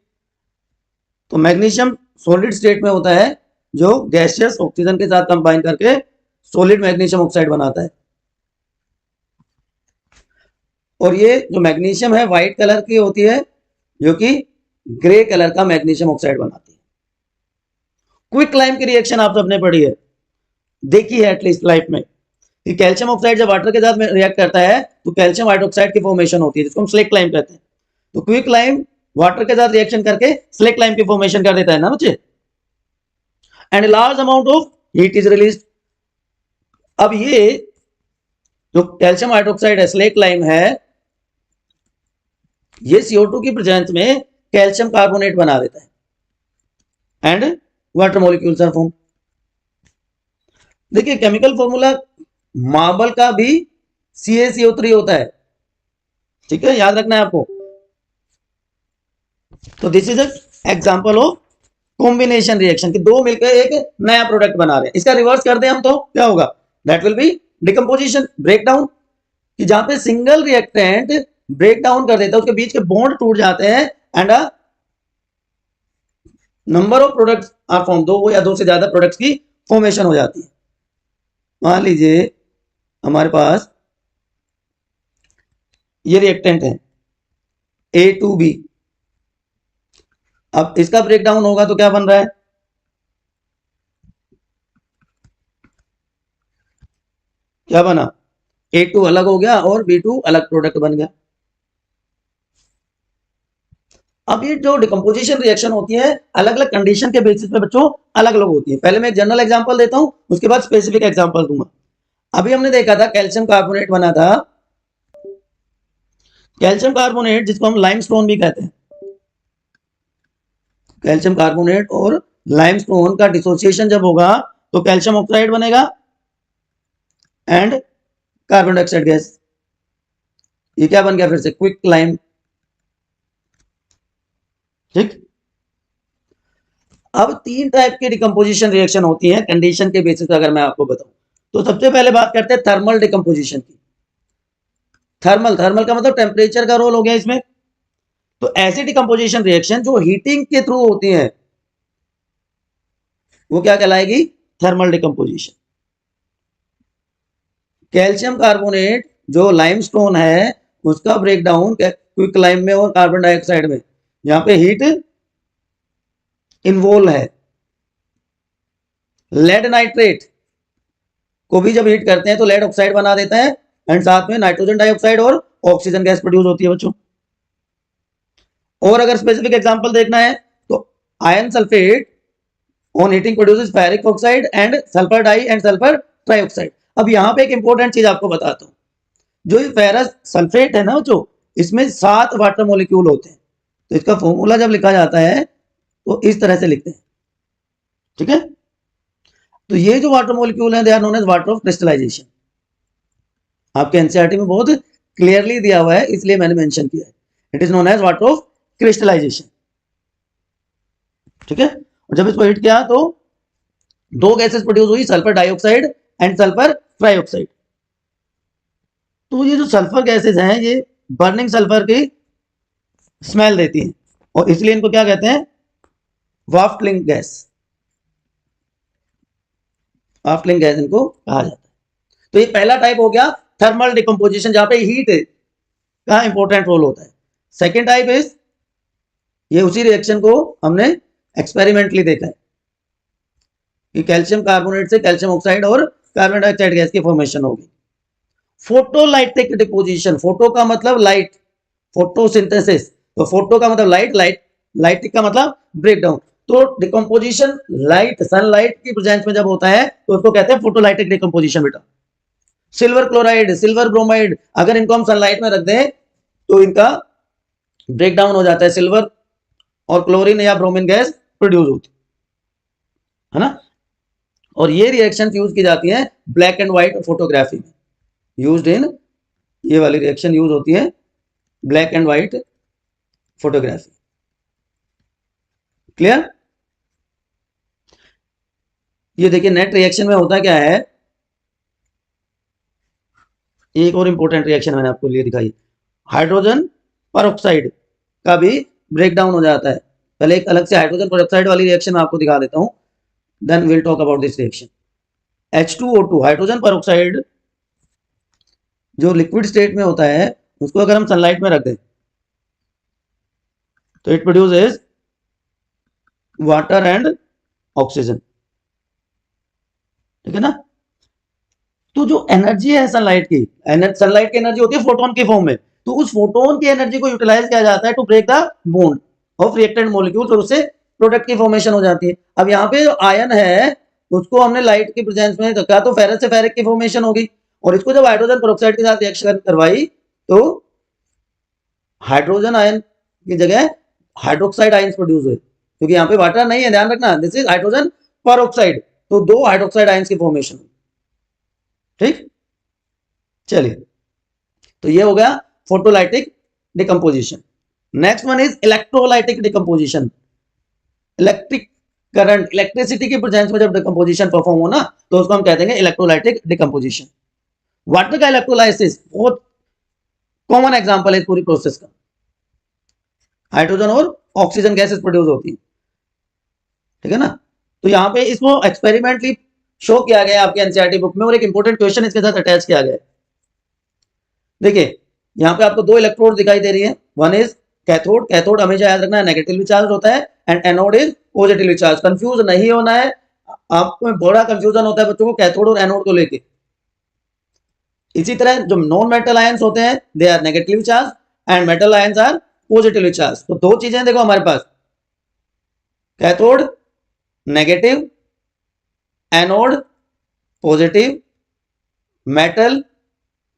तो मैग्नीशियम सॉलिड स्टेट में होता है जो गैसियस ऑक्सीजन के साथ कंबाइन करके सॉलिड मैग्नीशियम ऑक्साइड बनाता है। और ये जो मैग्नीशियम है व्हाइट कलर की होती है, जो कि ग्रे कलर का मैग्नीशियम ऑक्साइड बनाती है। क्विक लाइम की रिएक्शन आप सबने पढ़ी है, देखी है एटलीस्ट लाइफ में, कि कैल्शियम ऑक्साइड जब वाटर के साथ में रिएक्ट करता है तो कैल्शियम हाइड्रोक्साइड की फॉर्मेशन होती है, जिसको हम स्लेक लाइम कहते हैं। तो क्विक लाइम वाटर के साथ रिएक्शन करके स्लेक लाइम की फॉर्मेशन कर देता है ना बच्चे, and large amount of heat is release. अब ये जो कैल्शियम हाइड्रोक्साइड है, स्लेक लाइम है, ये CO2 की प्रेजेंस में कैल्शियम कार्बोनेट बना देता है and water molecules are form. देखिए केमिकल फॉर्मूला मार्बल का भी CaCO3 होता है, ठीक है, याद रखना है आपको। तो this is example of combination reaction कि दो मिलकर एक नया प्रोडक्ट बना रहे हैं। इसका रिवर्स कर दें हम तो क्या होगा, that will be decomposition, breakdown, कि जहां पे सिंगल रिएक्टेंट ब्रेक डाउन कर देता है, उसके बीच के बॉन्ड टूट जाते हैं and a number of products are form, दो या दो से ज्यादा प्रोडक्ट्स की फॉर्मेशन हो जाती है। मान लीजिए हमारे पास ये रिएक्टेंट है A2B, अब इसका ब्रेकडाउन होगा तो क्या बन रहा है, क्या बना, A2 अलग हो गया और B2 अलग प्रोडक्ट बन गया। अब ये जो डिकम्पोजिशन रिएक्शन होती है अलग अलग कंडीशन के बेसिस पे बच्चों अलग अलग होती है। पहले मैं एक जनरल एग्जांपल देता हूं, उसके बाद स्पेसिफिक एग्जांपल दूंगा। अभी हमने देखा था कैल्शियम कार्बोनेट बना था, कैल्शियम कार्बोनेट जिसको हम लाइमस्टोन भी कहते हैं। कैल्शियम कार्बोनेट और लाइमस्टोन का डिसोसिएशन जब होगा तो कैल्शियम ऑक्साइड बनेगा एंड कार्बन डाइऑक्साइड गैस। ये क्या बन गया फिर से, क्विक लाइम, ठीक। अब तीन टाइप की डिकम्पोजिशन रिएक्शन होती है कंडीशन के बेसिस पर अगर मैं आपको बताऊं तो सबसे पहले बात करते हैं थर्मल डिकम्पोजिशन की। थर्मल का मतलब टेम्परेचर का रोल हो गया इसमें। तो ऐसी डिकम्पोजिशन रिएक्शन जो हीटिंग के थ्रू होती है वो क्या कहलाएगी, थर्मल डिकम्पोजिशन। कैल्शियम कार्बोनेट जो लाइमस्टोन है उसका ब्रेकडाउन क्विक लाइम में और कार्बन डाइऑक्साइड में, यहां पे हीट इन्वॉल्व है। लेड नाइट्रेट को भी जब हीट करते हैं तो लेड ऑक्साइड बना देता है एंड साथ में नाइट्रोजन डाइऑक्साइड और ऑक्सीजन गैस प्रोड्यूस होती है बच्चों। और अगर स्पेसिफिक एग्जांपल देखना है तो iron sulphate on heating produces ferric oxide and sulphur di and sulphur trioxide. अब यहाँ पे एक इंपॉर्टेंट चीज आपको बताता हूँ, जो ये फेरस सल्फेट है ना जो, इसमें 7 वाटर मॉलिक्यूल होते हैं, तो इसका फॉर्मूला जब लिखा जाता है तो इस तरह से लिखते हैं, ठीक है। तो ये जो वाटर मॉलिक्यूल है they are known as water of crystallisation. आपके एनसीईआरटी में बहुत क्लियरली दिया हुआ है, इसलिए मैंने मेंशन किया है, it is known as water of crystallisation, ठीक है। और जब इसको हीट किया तो 2 गैसेस प्रोड्यूस हुई, sulphur dioxide and sulphur trioxide. तो ये जो सल्फर गैसेस हैं ये बर्निंग सल्फर की स्मेल देती हैं और इसलिए इनको क्या कहते हैं, वाफ्टलिंग गैस, वाफ्टलिंग गैस इनको कहा जाता है। तो ये पहला टाइप हो गया थर्मल डिकम्पोजिशन, जहां पे हीट का इंपॉर्टेंट रोल होता है। सेकेंड टाइप इज, ये उसी रिएक्शन को हमने एक्सपेरिमेंटली देखा है कि कैल्शियम कार्बोनेट से कैल्शियम ऑक्साइड और कार्बन डाइऑक्साइड गैस की फॉर्मेशन होगी। फोटोलाइटिक डिपोजिशन, फोटो का मतलब लाइट, फोटोसिंथेसिस, तो फोटो का मतलब लाइट, लाइटिक का मतलब ब्रेकडाउन। तो डिकम्पोजिशन लाइट, सनलाइट की प्रेजेंस में जब होता है तो उसको कहते हैं फोटोलाइटिक डिकम्पोजिशन बेटा। सिल्वर क्लोराइड, सिल्वर ब्रोमाइड, अगर इनको हम सनलाइट में रख दें तो इनका ब्रेकडाउन हो जाता है, सिल्वर और क्लोरीन या ब्रोमीन गैस प्रोड्यूस होती है ना। और ये रिएक्शन यूज की जाती है ब्लैक एंड व्हाइट फोटोग्राफी में, यूज्ड इन, ये वाली रिएक्शन यूज होती है black and white photography. Clear? ये देखिए नेट रिएक्शन में होता क्या है, एक और इंपॉर्टेंट रिएक्शन मैंने आपको लिए दिखाई, हाइड्रोजन परऑक्साइड का भी ब्रेकडाउन हो जाता है। पहले एक अलग से हाइड्रोजन परऑक्साइड वाली रिएक्शन मैं आपको दिखा देता हूं, then will talk about this reaction. H2O2 hydrogen peroxide जो लिक्विड स्टेट में होता है, उसको अगर हम सनलाइट में रख दें तो it produces water and oxygen, ठीक है ना। तो जो एनर्जी है सनलाइट की, सनलाइट की एनर्जी होती है फोटोन के फॉर्म में, तो उस फोटोन की एनर्जी को यूटिलाइज किया जाता है to break the bond of reactant molecules और उससे प्रोडक्ट की फॉर्मेशन हो जाती है। अब यहाँ पे जो आयन है उसको हमने लाइट की प्रेजेंस में रखा तो फेरस से फेरिक की फॉर्मेशन होगी, और इसको जब हाइड्रोजन पेरोक्साइड के साथ रिएक्शन करवाई तो हाइड्रोजन आयन की जगह हाइड्रोक्साइड आयन प्रोड्यूस हुए, क्योंकि यहाँ पे वाटर नहीं है, ध्यान रखना, दिस इज हाइड्रोजन पेरोक्साइड, तो 2 हाइड्रोक्साइड आयंस की फॉर्मेशन, ठीक। चलिए, तो ये हो गया photolytic decomposition. Next one is electrolytic decomposition. Electric current, electricity की प्रेजेंस में जब डिकम्पोजिशन परफॉर्म हो ना तो उसको हम कह देंगे इलेक्ट्रोलाइटिक डिकम्पोजिशन। वाटर का इलेक्ट्रोलाइसिस बहुत कॉमन एग्जांपल है इस पूरी प्रोसेस का, हाइड्रोजन और ऑक्सीजन गैसेस प्रोड्यूस होती है, ठीक है ना। तो यहाँ पे इसको एक्सपेरिमेंटली शो किया गया आपके एनसीईआरटी बुक में, और एक इंपॉर्टेंट क्वेश्चन इसके साथ अटैच किया गया है। देखिए यहाँ पे आपको 2 इलेक्ट्रोड दिखाई दे रही है, वन इज कैथोड, कैथोड हमेशा याद रखना है नेगेटिवली चार्ज होता है, and anode is positively charge. Confuse नहीं होना है, आपको बड़ा कंफ्यूजन होता है बच्चों को कैथोड और एनोड को लेके। इसी तरह जो नॉन मेटल आयंस होते हैं they are negatively charge and metal ions are positively charge. तो 2 चीजें देखो हमारे पास, cathode negative, anode positive, metal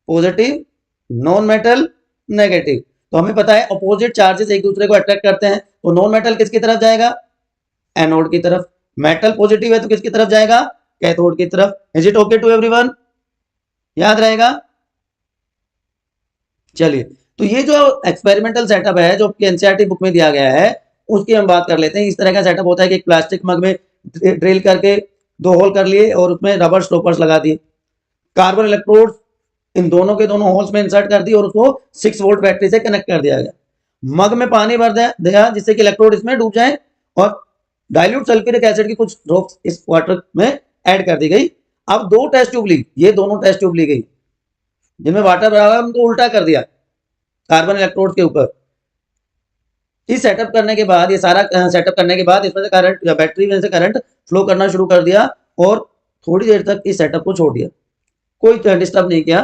positive, non metal negative. तो हमें पता है अपोजिट चार्जेस एक दूसरे को अट्रैक्ट करते हैं, तो नॉन मेटल किसकी तरफ जाएगा, एनोड की तरफ, मेटल पॉजिटिव है तो किसकी तरफ जाएगा, कैथोड की तरफ। Is it okay to everyone, याद रहेगा। चलिए, तो ये जो एक्सपेरिमेंटल सेटअप है जो एनसीईआरटी बुक में दिया गया है उसकी हम बात कर लेते हैं। इस तरह का सेटअप होता है कि एक प्लास्टिक मग में ड्रिल करके 2 होल कर लिए और उसमें रबर स्टॉपर्स लगा दिए, कार्बन इलेक्ट्रोड इन दोनों के दोनों होल्स में इंसर्ट कर दी और उसको 6 वोल्ट बैटरी से कनेक्ट कर दिया गया। मग में पानी भर दिया जिससे कि इलेक्ट्रोड इसमें डूब जाए, और डाइल्यूट सल्फ्यूरिक एसिड की कुछ ड्रॉप्स इस वाटर में ऐड कर दी गई। अब 2 टेस्ट ट्यूब ली, ये दोनों टेस्ट ट्यूब ली गई जिनमें वाटर भरा, उनको उल्टा कर दिया कार्बन इलेक्ट्रोड के ऊपर। इस सेटअप करने के बाद, ये सारा सेटअप करने के बाद इसमें से करंट या बैटरी में से करंट फ्लो करना शुरू कर दिया और थोड़ी देर तक इस सेटअप को छोड़ दिया। कोई डिस्टर्ब नहीं किया।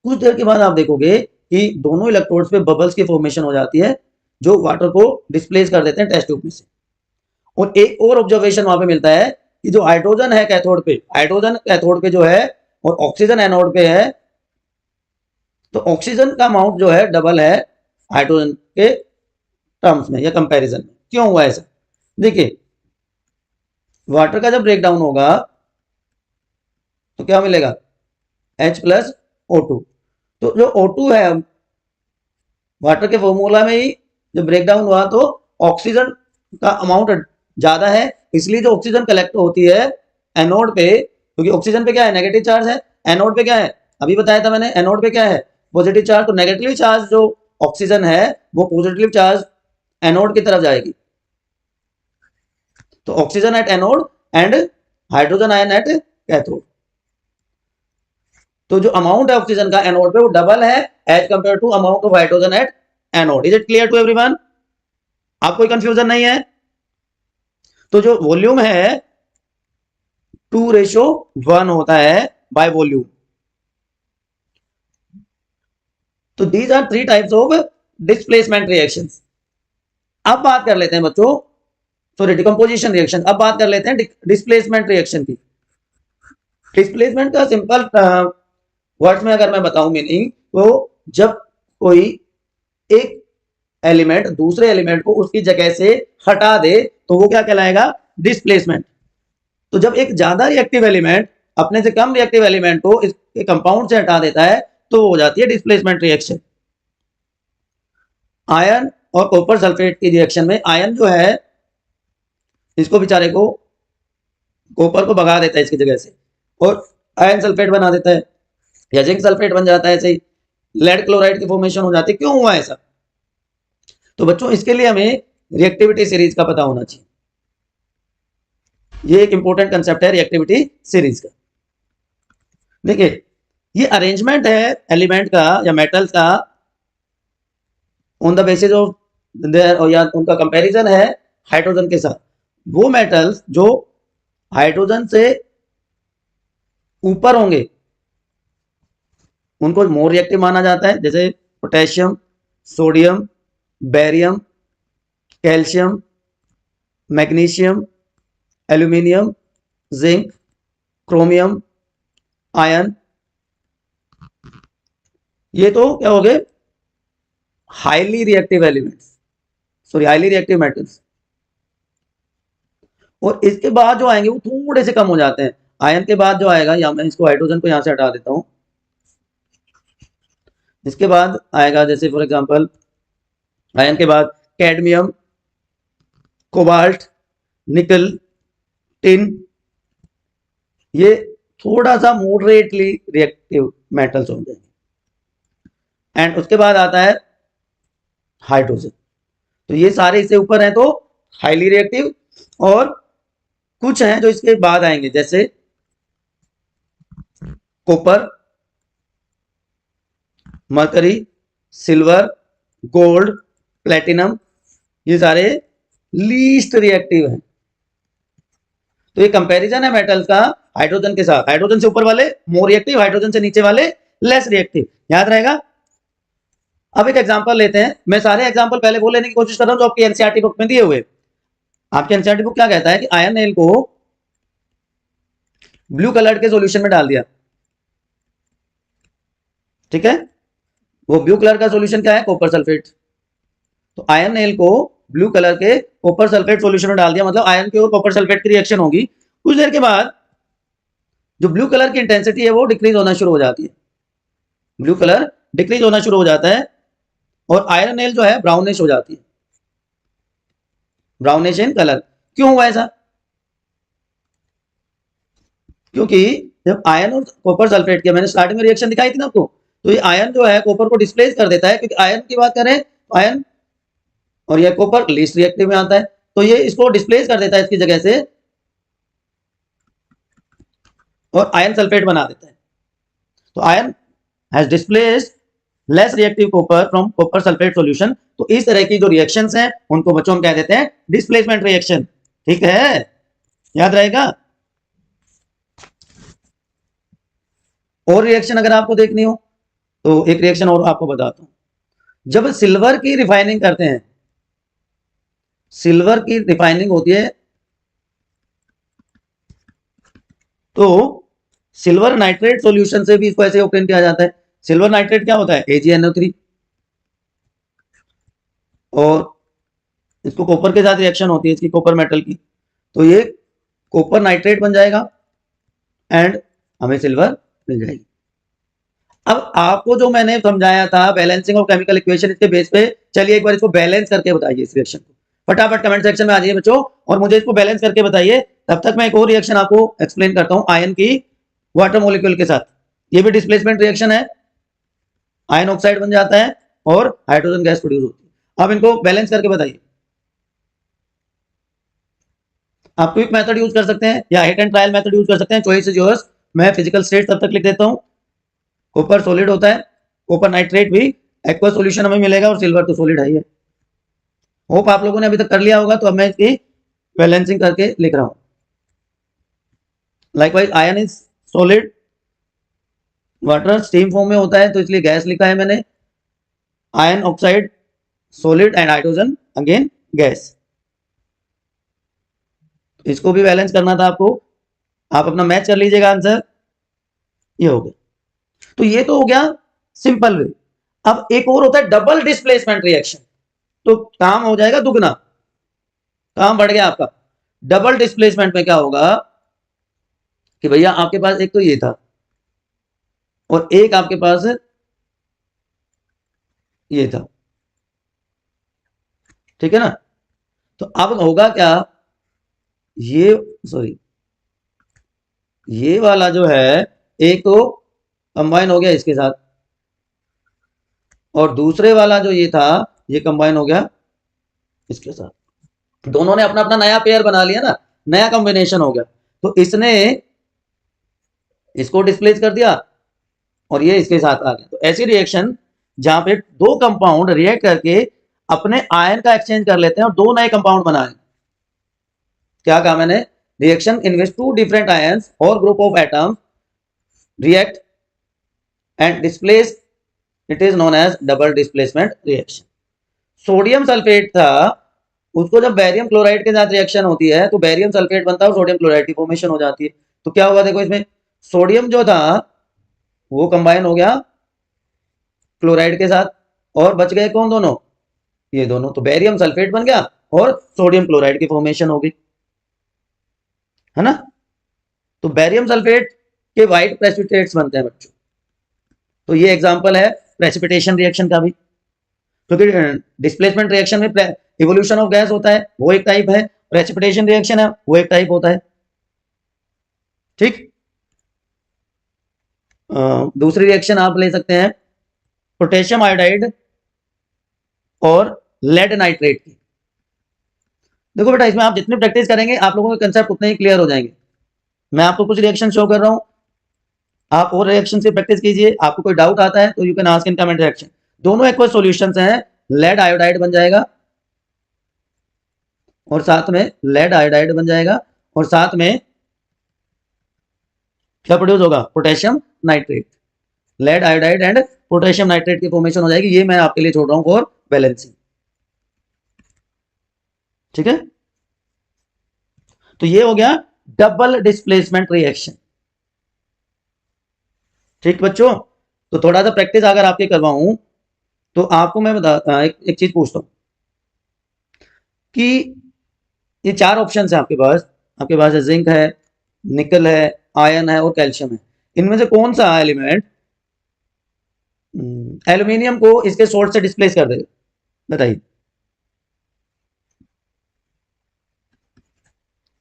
कुछ देर के बाद आप देखोगे कि दोनों इलेक्ट्रोड्स पे बबल्स की फॉर्मेशन हो जाती है जो वाटर को डिस्प्लेस कर देते हैं टेस्ट ट्यूब में से। और एक और ऑब्जर्वेशन वहां पे मिलता है कि जो हाइड्रोजन है कैथोड पे, हाइड्रोजन कैथोड पे जो है और ऑक्सीजन एनोड पे है, तो ऑक्सीजन का अमाउंट जो है डबल है हाइड्रोजन के टर्म्स में या कंपैरिजन में। क्यों हुआ ऐसा? देखिए, वाटर का जब ब्रेक डाउन होगा तो क्या मिलेगा? H+O2। तो जो O2 है वाटर के फॉर्मूला में ही जब ब्रेक डाउन हुआ तो ऑक्सीजन का अमाउंट ज्यादा है, इसलिए जो ऑक्सीजन कलेक्ट होती है एनोड पे, क्योंकि ऑक्सीजन पे क्या है? नेगेटिव चार्ज है। एनोड पे क्या है? अभी बताया था मैंने, एनोड पे क्या है? Positive charge. तो नेगेटिव चार्ज जो ऑक्सीजन है वो पॉजिटिव चार्ज एनोड की तरफ जाएगी। तो oxygen at anode and hydrogen ion at cathode. तो जो अमाउंट है ऑक्सीजन का एनोड पे वो डबल है as compare to amount of hydrogen at anode. Is it clear to everyone? आप कोई कंफ्यूजन नहीं है? तो जो वॉल्यूम है 2:1 होता है बाय वॉल्यूम। तो these are 3 types of displacement reactions. अब बात कर लेते हैं बच्चों, सॉरी डिकम्पोजिशन रिएक्शन। अब बात कर लेते हैं डिस्प्लेसमेंट रिएक्शन की। डिस्प्लेसमेंट का सिंपल वर्ड्स में अगर मैं बताऊं मीनिंग, तो जब कोई एक एलिमेंट दूसरे एलिमेंट को उसकी जगह से हटा दे तो वो क्या कहलाएगा? डिस्प्लेसमेंट। तो जब एक ज्यादा रिएक्टिव एलिमेंट अपने से कम रिएक्टिव एलिमेंट को इसके कंपाउंड से हटा देता है तो हो जाती है डिस्प्लेसमेंट रिएक्शन। आयरन और कॉपर सल्फेट की रिएक्शन में आयरन जो है इसको बेचारे को, कॉपर को भगा देता है इसकी जगह से और आयरन सल्फेट बना देता है या जिंक सल्फेट बन जाता है। ऐसे ही लेड क्लोराइड की फॉर्मेशन हो जाती है। क्यों हुआ ऐसा? तो बच्चों इसके लिए हमें रिएक्टिविटी सीरीज का पता होना चाहिए। ये एक इंपॉर्टेंट कंसेप्ट है रिएक्टिविटी सीरीज का। देखिए, ये अरेंजमेंट है एलिमेंट का या मेटल्स का on the basis of their, या उनका कंपैरिजन है हाइड्रोजन के साथ। वो मेटल्स जो हाइड्रोजन से ऊपर होंगे उनको मोर रिएक्टिव माना जाता है, जैसे potassium, sodium, barium, calcium, magnesium, aluminium, zinc, chromium, ion. ये तो क्या हो गए? Highly reactive elements, sorry highly reactive metals. और इसके बाद जो आएंगे वो थोड़े से कम हो जाते हैं। आयन के बाद जो आएगा, या मैं इसको हाइड्रोजन को यहां से हटा देता हूं, इसके बाद आएगा जैसे फॉर एग्जांपल आयन के बाद कैडमियम, कोबाल्ट, निकल, टिन। ये थोड़ा सा मॉडरेटली रिएक्टिव मेटल्स होंगे। एंड उसके बाद आता है हाइड्रोजन। तो ये सारे इससे ऊपर हैं तो हाईली रिएक्टिव, और कुछ हैं जो इसके बाद आएंगे जैसे copper, mercury, silver, gold, platinum. ये सारे लीस्ट रिएक्टिव हैं। तो ये कंपैरिजन है मेटल्स का हाइड्रोजन के साथ। हाइड्रोजन से ऊपर वाले मोर रिएक्टिव, हाइड्रोजन से नीचे वाले लेस रिएक्टिव। याद रहेगा? अब एक एग्जांपल लेते हैं। मैं सारे एग्जांपल पहले वो लेने की कोशिश कर रहा हूं जो आपकी एनसीईआरटी बुक में दिए हुए। आपकी एनसीईआरटी बुक क्या कहता है कि आयरन नेल को ब्लू कलर के सॉल्यूशन में डाल दिया, ठीक है? वो ब्लू कलर का सॉल्यूशन क्या है? Copper sulphate. तो आयरन नेल को ब्लू कलर के कॉपर सल्फेट सॉल्यूशन में डाल दिया, मतलब आयरन की और कॉपर सल्फेट की रिएक्शन होगी। कुछ देर के बाद जो ब्लू कलर की इंटेंसिटी है वो डिक्रीज होना शुरू हो जाती है। ब्लू कलर डिक्रीज होना शुरू हो जाता है और आयरन नेल जो है ब्राउनिश हो जाती है, ब्राउनिश इन कलर। क्यों हुआ ऐसा? क्योंकि जब आयरन और कॉपर सल्फेट की मैंने स्टार्टिंग में रिएक्शन दिखाई थी ना आपको, तो ये आयरन जो है कॉपर को डिस्प्लेस कर देता है। क्योंकि आयरन की बात करें तो आयरन और ये कॉपर लीस्ट रिएक्टिव में आता है, तो ये इसको डिस्प्लेस कर देता है इसकी जगह से और आयरन सल्फेट बना देता है। तो iron has displaced less reactive copper from copper sulphate solution. तो इस तरह की जो रिएक्शंस हैं उनको बच्चों हम कह देते हैं डिस्प्लेसमेंट रिएक्शन। ठीक है, याद रहेगा? और रिएक्शन अगर आपको देखनी हो तो एक रिएक्शन और आपको बताता हूं। जब सिल्वर की रिफाइनिंग करते हैं, सिल्वर की रिफाइनिंग होती है तो सिल्वर नाइट्रेट सॉल्यूशन से भी इसको ऐसे ऑब्टेन किया जाता है। सिल्वर नाइट्रेट क्या होता है? AgNO3, और इसको कॉपर के साथ रिएक्शन होती है इसकी, कॉपर मेटल की, तो ये कॉपर नाइट्रेट बन जाएगा एंड हमें सिल्वर मिल जाएगी। अब आपको जो मैंने समझाया था बैलेंसिंग ऑफ केमिकल इक्वेशन, इसके बेस पे चलिए एक बार इसको बैलेंस करके बताइए इस रिएक्शन को। फटाफट कमेंट सेक्शन में आ जाइए बच्चों और मुझे इसको बैलेंस करके बताइए। तब तक मैं एक और रिएक्शन आपको एक्सप्लेन करता हूं आयन की वाटर मॉलिक्यूल के साथ। ये भी डिस्प्लेसमेंट रिएक्शन है, आयन ऑक्साइड बन जाता है और हाइड्रोजन गैस प्रोड्यूस होती है। अब इनको बैलेंस करके बताइए। आप क्विक मेथड यूज कर सकते हैं या hit and trial method use कर सकते हैं, चॉइस इज योर्स। मैं फिजिकल स्टेट तब तक लिख देता हूं। कॉपर सॉलिड होता है, कॉपर नाइट्रेट भी एक्वा सॉल्यूशन हमें मिलेगा और सिल्वर तो सॉलिड है ही है। होप आप लोगों ने अभी तक कर लिया होगा, तो अब मैं इसकी बैलेंसिंग करके लिख रहा हूं। Likewise ion is solid, water steam form में होता है तो इसलिए गैस लिखा है मैंने। Ion oxide solid and hydrogen again gas. इसको भी बैलेंस करना था आपको, आप अपना मैच कर लीजिएगा आंसर। ये हो गया। तो ये तो हो गया सिंपल वे। अब एक और होता है डबल डिस्प्लेसमेंट रिएक्शन, तो काम हो जाएगा दुगना, काम बढ़ गया आपका। डबल डिस्प्लेसमेंट में क्या होगा कि भैया आपके पास एक तो ये था और एक आपके पास ये था, ठीक है ना। तो अब होगा क्या, ये सॉरी ये वाला जो है एक तो कंबाइन हो गया इसके साथ, और दूसरे वाला जो ये था ये कंबाइन हो गया इसके साथ। दोनों ने अपना अपना नया पेयर बना लिया ना, नया कॉम्बिनेशन हो गया। तो इसने इसको डिस्प्लेस कर दिया और ये इसके साथ आ गया। तो ऐसी रिएक्शन जहां पे दो कंपाउंड रिएक्ट करके अपने आयन का एक्सचेंज कर लेते हैं और दो नए कंपाउंड बनाए, क्या कहा मैंने? Reaction in which two different ions और group of atoms react and displace, it is known as double displacement reaction. Sodium sulphate था, उसको जब बैरियम क्लोराइड के साथ रिएक्शन होती है तो बैरियम सल्फेट बनता है और सोडियम क्लोराइड की फॉर्मेशन हो जाती है। तो क्या हुआ देखो, इसमें सोडियम जो था वो कंबाइन हो गया क्लोराइड के साथ और बच गए कौन? दोनों, ये दोनों। तो बैरियम सल्फेट बन गया और सोडियम क्लोराइड की फॉर्मेशन हो गई, है ना। तो बैरियम सल्फेट के व्हाइट प्रेसिपिटेट्स बनते हैं बच्चों। तो ये एग्जांपल है प्रेसिपिटेशन रिएक्शन का भी, क्योंकि डिस्प्लेसमेंट रिएक्शन में इवोल्यूशन ऑफ गैस होता है, वो एक टाइप है, प्रेसिपिटेशन रिएक्शन है वो एक टाइप होता है, ठीक। दूसरी रिएक्शन आप ले सकते हैं पोटेशियम आयोडाइड और लेड नाइट्रेट की। देखो बेटा, इसमें आप जितनी प्रैक्टिस करेंगे आप लोगों के कंसेप्ट उतने ही क्लियर हो जाएंगे। मैं आपको कुछ रिएक्शन शो कर रहा हूं, आप और रिएक्शन से प्रैक्टिस कीजिए। आपको कोई डाउट आता है तो you can ask in comment reaction. दोनों एक्वा सॉल्यूशंस हैं, लेड आयोडाइड बन जाएगा और साथ में लेड आयोडाइड बन जाएगा और साथ में क्या प्रोड्यूस होगा? Potassium nitrate. Lead iodide and potassium nitrate की फॉर्मेशन हो जाएगी। ये मैं आपके लिए छोड़ रहा हूं फॉर बैलेंसिंग, ठीक है। तो ये हो गया डबल डिस्प्लेसमेंट रिएक्शन, ठीक बच्चों। तो थोड़ा सा प्रैक्टिस अगर आपके करवाऊं तो आपको मैं बता एक चीज पूछता हूं कि ये चार ऑप्शन है आपके पास है जिंक है, निकल है, आयरन है और कैल्शियम है। इनमें से कौन सा एलिमेंट एल्यूमिनियम को इसके सोर्स से डिस्प्लेस कर देगा? बताइए।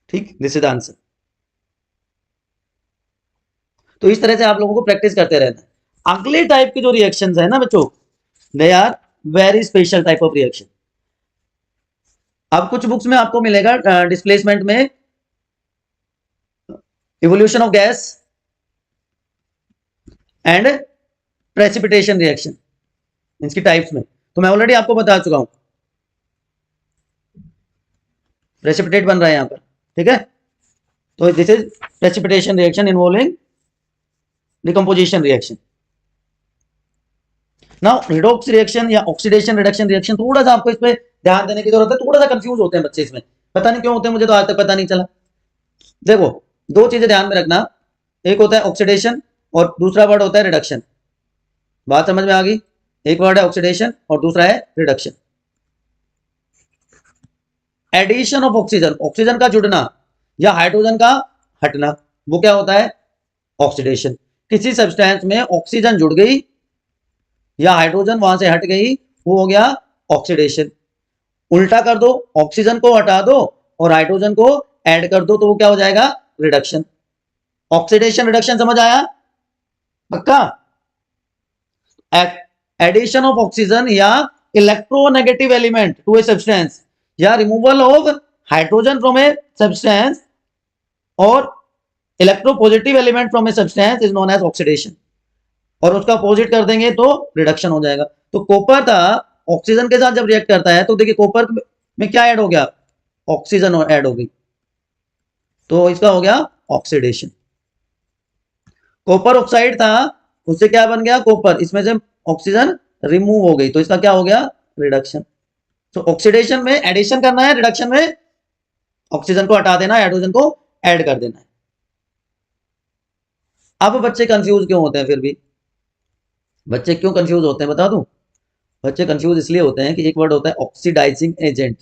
ठीक, दिस इज आंसर। तो इस तरह से आप लोगों को प्रैक्टिस करते रहना है। अगले टाइप के जो रिएक्शंस है ना बच्चों, they are very special type of reaction. अब कुछ बुक्स में आपको मिलेगा डिस्प्लेसमेंट में evolution of gas and precipitation reaction, इसकी टाइप्स में। तो मैं ऑलरेडी आपको बता चुका हूं, प्रेसिपिटेट बन रहा है यहां पर, ठीक है। तो this is precipitation reaction involving decomposition reaction. Now redox reaction या ऑक्सीडेशन रिडक्शन रिएक्शन, थोड़ा सा आपको इस पे ध्यान देने की जरूरत है, थोड़ा सा कंफ्यूज होते हैं बच्चे इसमें, पता नहीं क्यों होते हैं, मुझे तो आज तक पता नहीं चला। देखो दो चीजें ध्यान में रखना, एक होता है ऑक्सीडेशन और दूसरा वर्ड होता है रिडक्शन। बात समझ में आ गई? एक वर्ड है ऑक्सीडेशन और दूसरा है reduction. Addition of oxygen, oxygen का जुड़ना या हाइड्रोजन का हटना, वो क्या होता है? ऑक्सीडेशन। किसी सब्सटेंस में ऑक्सीजन जुड़ गई या हाइड्रोजन वहां से हट गई, वो हो गया ऑक्सीडेशन। उल्टा कर दो, ऑक्सीजन को हटा दो और हाइड्रोजन को ऐड कर दो, तो वो क्या हो जाएगा? रिडक्शन। ऑक्सीडेशन रिडक्शन समझ आया? पक्का? एडिशन ऑफ ऑक्सीजन या electronegative element to a substance या removal of hydrogen from a substance और electropositive element from a substance is known as oxidation. और उसका अपोजिट कर देंगे तो रिडक्शन हो जाएगा। तो कॉपर था, ऑक्सीजन के साथ जब रिएक्ट करता है तो देखिए कॉपर में क्या ऐड हो गया? ऑक्सीजन ऐड हो गई, तो इसका हो गया ऑक्सीडेशन। कॉपर ऑक्साइड था, उससे क्या बन गया? कॉपर, इसमें से ऑक्सीजन रिमूव हो गई, तो इसका क्या हो गया? रिडक्शन। तो ऑक्सीडेशन में एडिशन करना है, रिडक्शन में ऑक्सीजन को हटा देना है, हाइड्रोजन को ऐड कर देना है। अब बच्चे कंफ्यूज क्यों होते हैं? फिर भी बच्चे क्यों कंफ्यूज होते हैं बता दूं? बच्चे कंफ्यूज इसलिए होते हैं कि एक वर्ड होता है ऑक्सीडाइजिंग एजेंट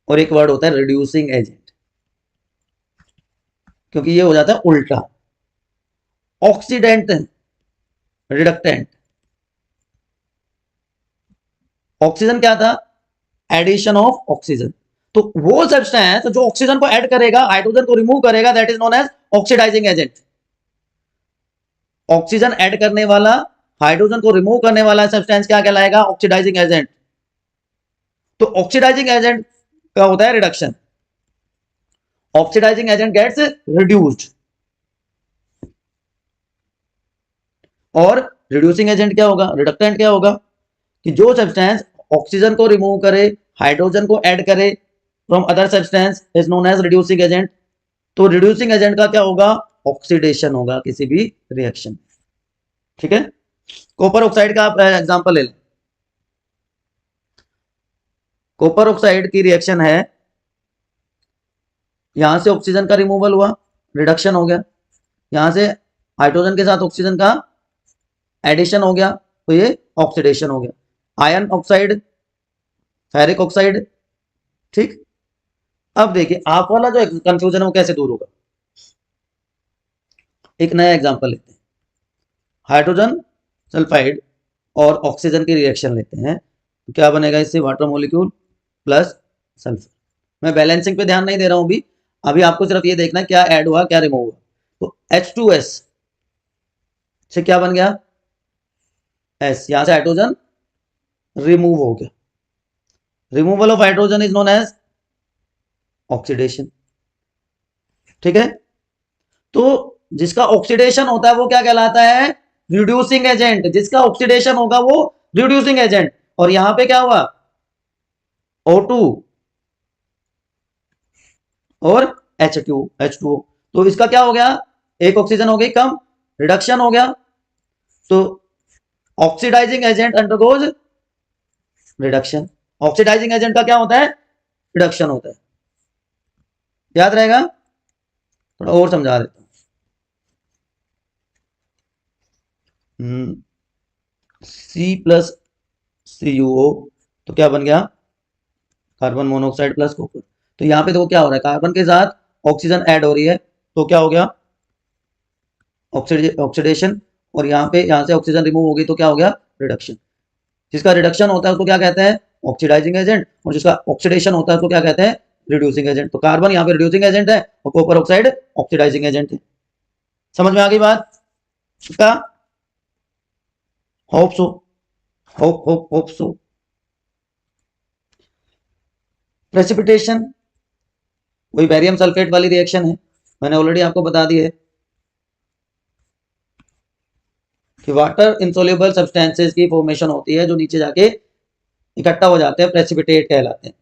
और एक वर्ड होता है रिड्यूसिंग एजेंट, क्योंकि ये हो जाता है उल्टा। Oxidant, reductant. ऑक्सीजन क्या था? Addition of oxygen. तो वो सब्सटेंस जो ऑक्सीजन को ऐड करेगा, हाइड्रोजन को रिमूव करेगा, that is known as oxidising agent. Oxygen add करने वाला, हाइड्रोजन को रिमूव करने वाला सब्सटेंस क्या कहलाएगा? Oxidising agent. तो ऑक्सीडाइजिंग एजेंट का होता है reduction. Oxidising agent gets reduced. और रिड्यूसिंग एजेंट क्या होगा? रिडक्टेंट क्या होगा? कि जो सब्सटेंस ऑक्सीजन को रिमूव करे, हाइड्रोजन को ऐड करे from other substance is known as reducing agent. तो रिड्यूसिंग एजेंट का क्या होगा? ऑक्सीडेशन होगा किसी भी रिएक्शन। ठीक है? कॉपर ऑक्साइड का आप एग्जांपल ले लें। कॉपर ऑक्साइड की रिएक्शन है, यहां से ऑक्सीजन का रिमूवल हुआ, रिडक्शन हो गया, यहां से हाइड्रोजन के साथ ऑक्सीजन का एडिशन हो गया, तो ये ऑक्सीडेशन हो गया। Iron oxide, ferric oxide. ठीक, अब देखिए आप वाला जो कंफ्यूजन है वो कैसे दूर होगा। एक नया एग्जांपल लेते हैं, हाइड्रोजन सल्फाइड और ऑक्सीजन की रिएक्शन लेते हैं, तो क्या बनेगा इससे? Water molecule plus sulphur. मैं बैलेंसिंग पे ध्यान नहीं दे रहा हूं अभी आपको सिर्फ ये देखना क्या ऐड हुआ क्या रिमूव हुआ। तो H2S से क्या बन गया? S, यहां से हाइड्रोजन रिमूव हो गया। Removal of hydrogen is known as oxidation. ठीक है? तो जिसका ऑक्सीडेशन होता है वो क्या कहलाता है? Reducing agent. जिसका ऑक्सीडेशन होगा वो रिड्यूसिंग एजेंट। और यहां पे क्या हुआ? O2 और H2O। तो इसका क्या हो गया? एक ऑक्सीजन हो गई कम, रिडक्शन हो गया। तो oxidising agent undergoes reduction. Oxidising agent का क्या होता है? रिडक्शन होता है। याद रहेगा? थोड़ा और समझा देता हूं। C+CuO, तो क्या बन गया? Carbon monoxide plus copper. तो यहां पे देखो क्या हो रहा है, कार्बन के साथ ऑक्सीजन ऐड हो रही है, तो क्या हो गया? ऑक्सीडेशन। और यहां से ऑक्सीजन रिमूव हो गई, तो क्या हो गया? रिडक्शन। जिसका रिडक्शन होता है उसको क्या कहते हैं? Oxidising agent. और जिसका ऑक्सीडेशन होता है उसको क्या कहते हैं? Reducing agent. तो कार्बन यहाँ पे रिड्यूसिंग एजेंट है और कॉपर ऑक्साइड ऑक्सीडाइजिंग एजेंट है। समझ में आ गई बात? इसका hope so, hope so. Precipitation, वही बैरियम सल्फेट वाली रिएक्शन है, मैंने ऑलरेडी आपको बता दी है कि वाटर इंसोल्यूबल सब्सटेंसेस की फॉर्मेशन होती है जो नीचे जाके इकट्ठा हो जाते हैं, प्रेसिपिटेट कहलाते हैं।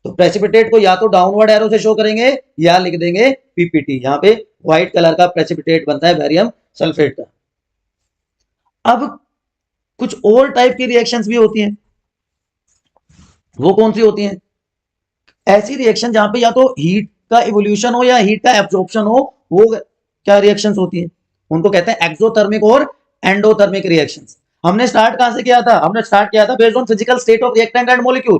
तो प्रेसिपिटेट को या तो डाउनवर्ड एरो से शो करेंगे या लिख देंगे पीपीटी। यहाँ पे व्हाइट कलर का प्रेसिपिटेट बनता है बेरियम सल्फेट का। अब कुछ और टाइप की रिएक्शंस भी होती हैं, वो कौन सी होती हैं? ऐसी रिएक्शन जहां पे या तो हीट का इवोल्यूशन हो या हीट का एब्जॉर्प्शन हो, वो क्या रिएक्शंस होती हैं? उनको कहते हैं एक्सोथर्मिक और एंडोथर्मिक रिएक्शंस। हमने स्टार्ट कहां से किया था? हमने स्टार्ट किया था based on physical state of reactant and molecule,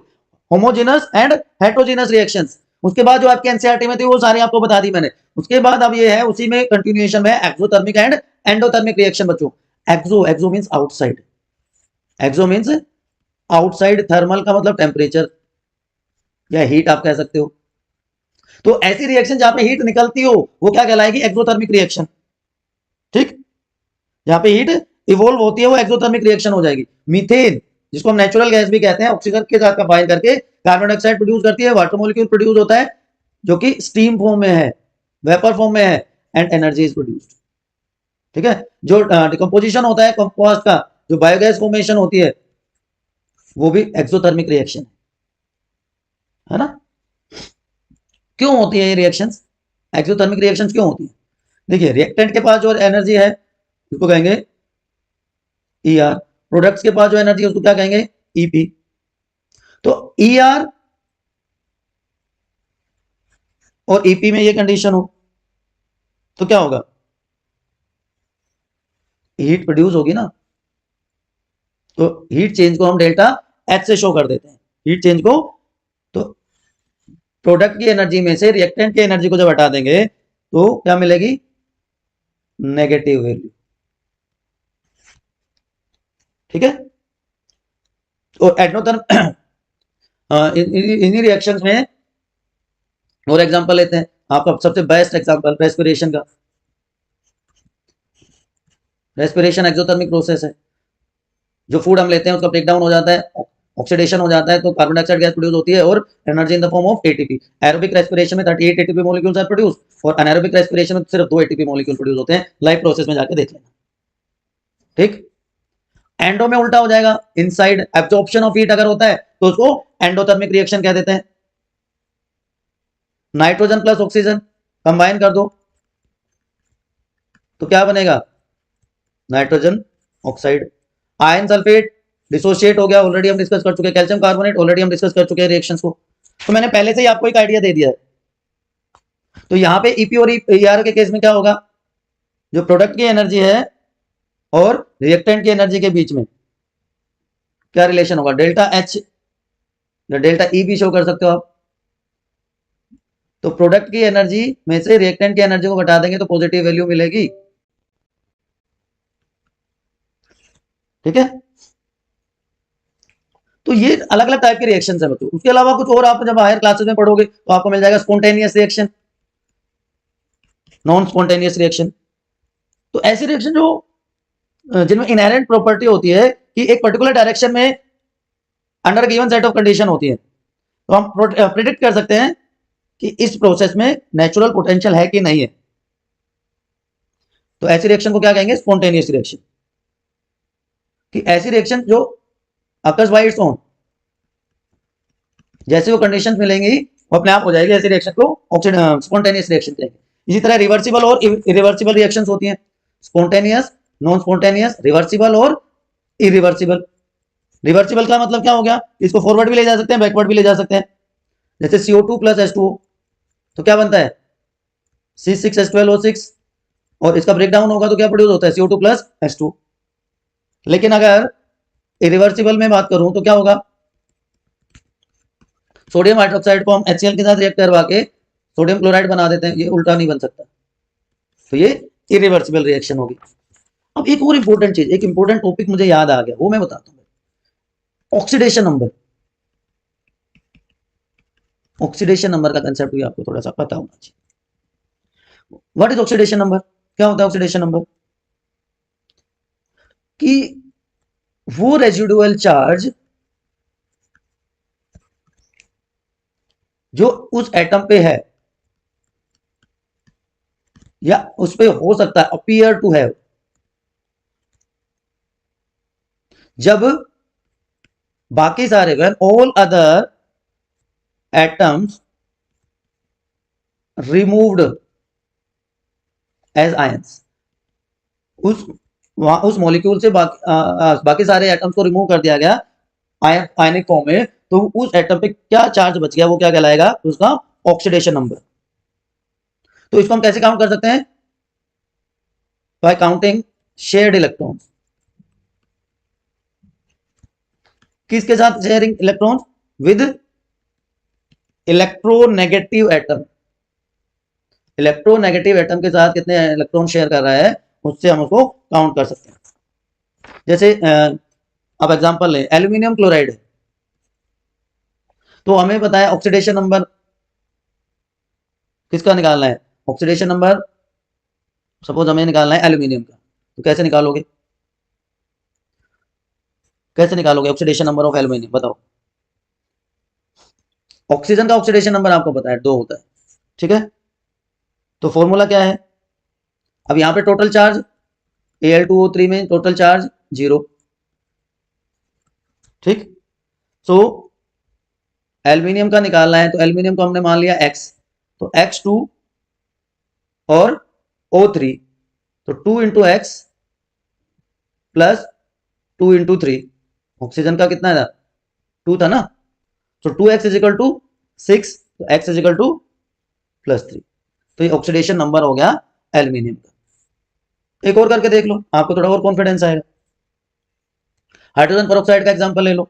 homogeneous and heterogeneous reactions. उसके बाद जो आपके एनसीईआरटी में थी वो सारी आपको बता दी मैंने। उसके बाद अब ये है उसी में कंटिन्यूएशन में एक्सोथर्मिक एंड एंडोथर्मिक रिएक्शन बच्चों। एक्सो मींस आउटसाइड, एक्सो मींस आउटसाइड, थर्मल का मतलब टेम्परेचर या हीट आप कह सकते हो। तो ऐसी रिएक्शन जहां पे हीट निकलती हो वो क्या कहलाएगी? Exothermic reaction. ठीक, जहां पे हीट इवोल्व होती है वो एक्सोथर्मिक रिएक्शन हो जाएगी। मीथेन, जिसको हम नेचुरल गैस भी कहते हैं, ऑक्सीजन के साथ कंबाइन करके कार्बन डाइऑक्साइड प्रोड्यूस करती है, वाटर मॉलिक्यूल प्रोड्यूस होता है जो कि स्टीम फॉर्म में है, वेपर फॉर्म में है, एंड एनर्जी इज प्रोड्यूस्ड। ठीक है, जो डिकम्पोजिशन होता है कंपोस्ट का, जो बायोगैस फॉर्मेशन होती है, वो भी एक्सोथर्मिक रिएक्शन है ना। क्यों होती है ये रिएक्शंस? एक्सोथर्मिक रिएक्शंस क्यों होती है? देखिए, रिएक्टेंट के पास जो एनर्जी है उसको कहेंगे ईआर, प्रोडक्ट्स के पास जो एनर्जी है उसको क्या कहेंगे? ईपी। तो ईआर और ईपी में ये कंडीशन हो तो क्या होगा? हीट प्रोड्यूस होगी ना। तो हीट चेंज को हम डेल्टा एच से शो कर देते हैं, हीट चेंज को। तो प्रोडक्ट की एनर्जी में से रिएक्टेंट की एनर्जी को जब हटा देंगे तो क्या मिलेगी? Negative value. ठीक है, तो एडनोथर्म इन्हीं रिएक्शंस में और एग्जांपल लेते हैं। आपका सबसे बेस्ट एग्जांपल रेस्पिरेशन का। रेस्पिरेशन एक्सोथर्मिक प्रोसेस है। जो फूड हम लेते हैं उसका ब्रेक डाउन हो जाता है, ऑक्सीडेशन हो जाता है, तो कार्बन डाइऑक्साइड गैस प्रोड्यूस होती है और energy in the form of ATP. Aerobic respiration में 38 एटीपी मॉलिक्यूल्स आर प्रोड्यूस और एनारोबिक रेस्पिरेशन में सिर्फ 2 एटीपी मॉलिक्यूल प्रोड्यूस होते हैं। लाइव प्रोसेस में जाके देख लेना। ठीक, एंडो में उल्टा हो जाएगा, इनसाइड एब्जॉर्प्शन ऑफ हीट अगर होता है तो उसको एंडोथर्मिक रिएक्शन कह देते हैं। नाइट्रोजन प्लस ऑक्सीजन कंबाइन कर दो तो क्या बनेगा? Nitrogen oxide. Ion sulphate dissociate हो गया, ऑलरेडी हम डिस्कस कर चुके हैं। कैल्शियम कार्बोनेट ऑलरेडी हम डिस्कस कर चुके हैं रिएक्शंस को। तो मैंने पहले से ही आपको एक आइडिया दे दिया है। तो यहां पे ईपी और ईआर के केस में क्या होगा? जो प्रोडक्ट की एनर्जी है और रिएक्टेंट की एनर्जी के बीच में क्या रिलेशन होगा? डेल्टा एच या डेल्टा ई भी शो कर सकते हो आप। तो प्रोडक्ट की एनर्जी में से रिएक्टेंट की एनर्जी को घटा देंगे तो पॉजिटिव वैल्यू मिलेगी। ठीक है, तो ये अलग अलग टाइप के रिएक्शन है बच्चों। उसके अलावा कुछ और आप जब हायर क्लासेस में पढ़ोगे तो आपको मिल जाएगा spontaneous reaction, non spontaneous reaction. तो ऐसी रिएक्शन जो जिनमें इनहेरेंट प्रॉपर्टी होती है कि एक पर्टिकुलर डायरेक्शन में under given set of condition होती है, तो हम प्रिडिक्ट कर सकते हैं कि इस प्रोसेस में नेचुरल पोटेंशियल है कि नहीं है। तो ऐसी रिएक्शन को क्या कहेंगे? Spontaneous reaction. कि ऐसी रिएक्शन जो अकर्स बाय इट्स ओन, जैसे वो कंडीशंस मिलेंगी वो अपने आप हो जाएगी, ऐसी रिएक्शन को स्पॉन्टेनियस रिएक्शन कहेंगे। इसी तरह रिवर्सिबल और इरिवर्सिबल रिएक्शंस होती हैं। स्पॉन्टेनियस, नॉन स्पॉन्टेनियस, रिवर्सिबल और इरिवर्सिबल। रिवर्सिबल का मतलब क्या हो गया? इसको फॉरवर्ड भी ले जा सकते हैं, बैकवर्ड भी ले जा सकते हैं। जैसे CO2 प्लस H2O तो क्या बनता है? C6H12O6, और इसका ब्रेकडाउन होगा तो क्या प्रोड्यूस होता है? CO2 plus H2O। लेकिन अगर इरिवर्सिबल में बात करूं तो क्या होगा? सोडियम हाइड्रोक्साइड को हम HCl के साथ रिएक्ट करवा के सोडियम क्लोराइड बना देते हैं, ये उल्टा नहीं बन सकता, तो ये इरिवर्सिबल रिएक्शन होगी। अब एक और इंपॉर्टेंट चीज, एक इंपॉर्टेंट टॉपिक मुझे याद आ गया, वो मैं बताता हूं। Oxidation number. ऑक्सीडेशन नंबर का कंसेप्ट भी आपको थोड़ा सा पता होना चाहिए। What is oxidation number? क्या होता है ऑक्सीडेशन नंबर? कि वो रेजिडुअल चार्ज जो उस एटम पे है या उस पे हो सकता है अपीयर टू हैव, जब बाकी सारे when all other atoms removed as ions. उस मॉलिक्यूल से बाकी सारे एटम्स को रिमूव कर दिया गया आयनिक फॉर्म में, तो उस एटम पे क्या चार्ज बच गया वो क्या कहलाएगा, उसका ऑक्सीडेशन नंबर। तो इसको हम कैसे काउंट कर सकते हैं, बाय काउंटिंग शेयर्ड इलेक्ट्रॉन्स। किसके साथ sharing electrons, with electronegative atom. Electronegative atom के साथ कितने इलेक्ट्रॉन शेयर कर रहा है, उससे हम उसको काउंट कर सकते हैं। जैसे अब एग्जांपल ले, एल्यूमिनियम क्लोराइड, तो हमें पता है ऑक्सीडेशन नंबर किसका निकालना है, ऑक्सीडेशन नंबर सपोज हमें निकालना है एल्यूमिनियम का, तो कैसे निकालोगे, कैसे निकालोगे ऑक्सीडेशन नंबर ऑफ एल्यूमिनियम, बताओ। ऑक्सीजन का ऑक्सीडेशन नंबर आपको पता है 2 होता है, ठीक है। तो फॉर्मूला क्या है, अब यहां पे टोटल चार्ज Al2O3 में टोटल चार्ज 0, ठीक। सो एल्यूमिनियम का निकालना है, तो एल्यूमिनियम को हमने मान लिया x, तो x2 और O3, तो 2 into x plus 2 into 3, oxygen का कितना था 2 था ना, तो 2x इज इक्वल टू 6, तो x इज इक्वल टू +3, तो ये ऑक्सीडेशन नंबर हो गया एल्यूमिनियम का। एक और करके देख लो, आपको थोड़ा और कॉन्फिडेंस आएगा। हाइड्रोजन पेरोक्साइड का एग्जांपल ले लो,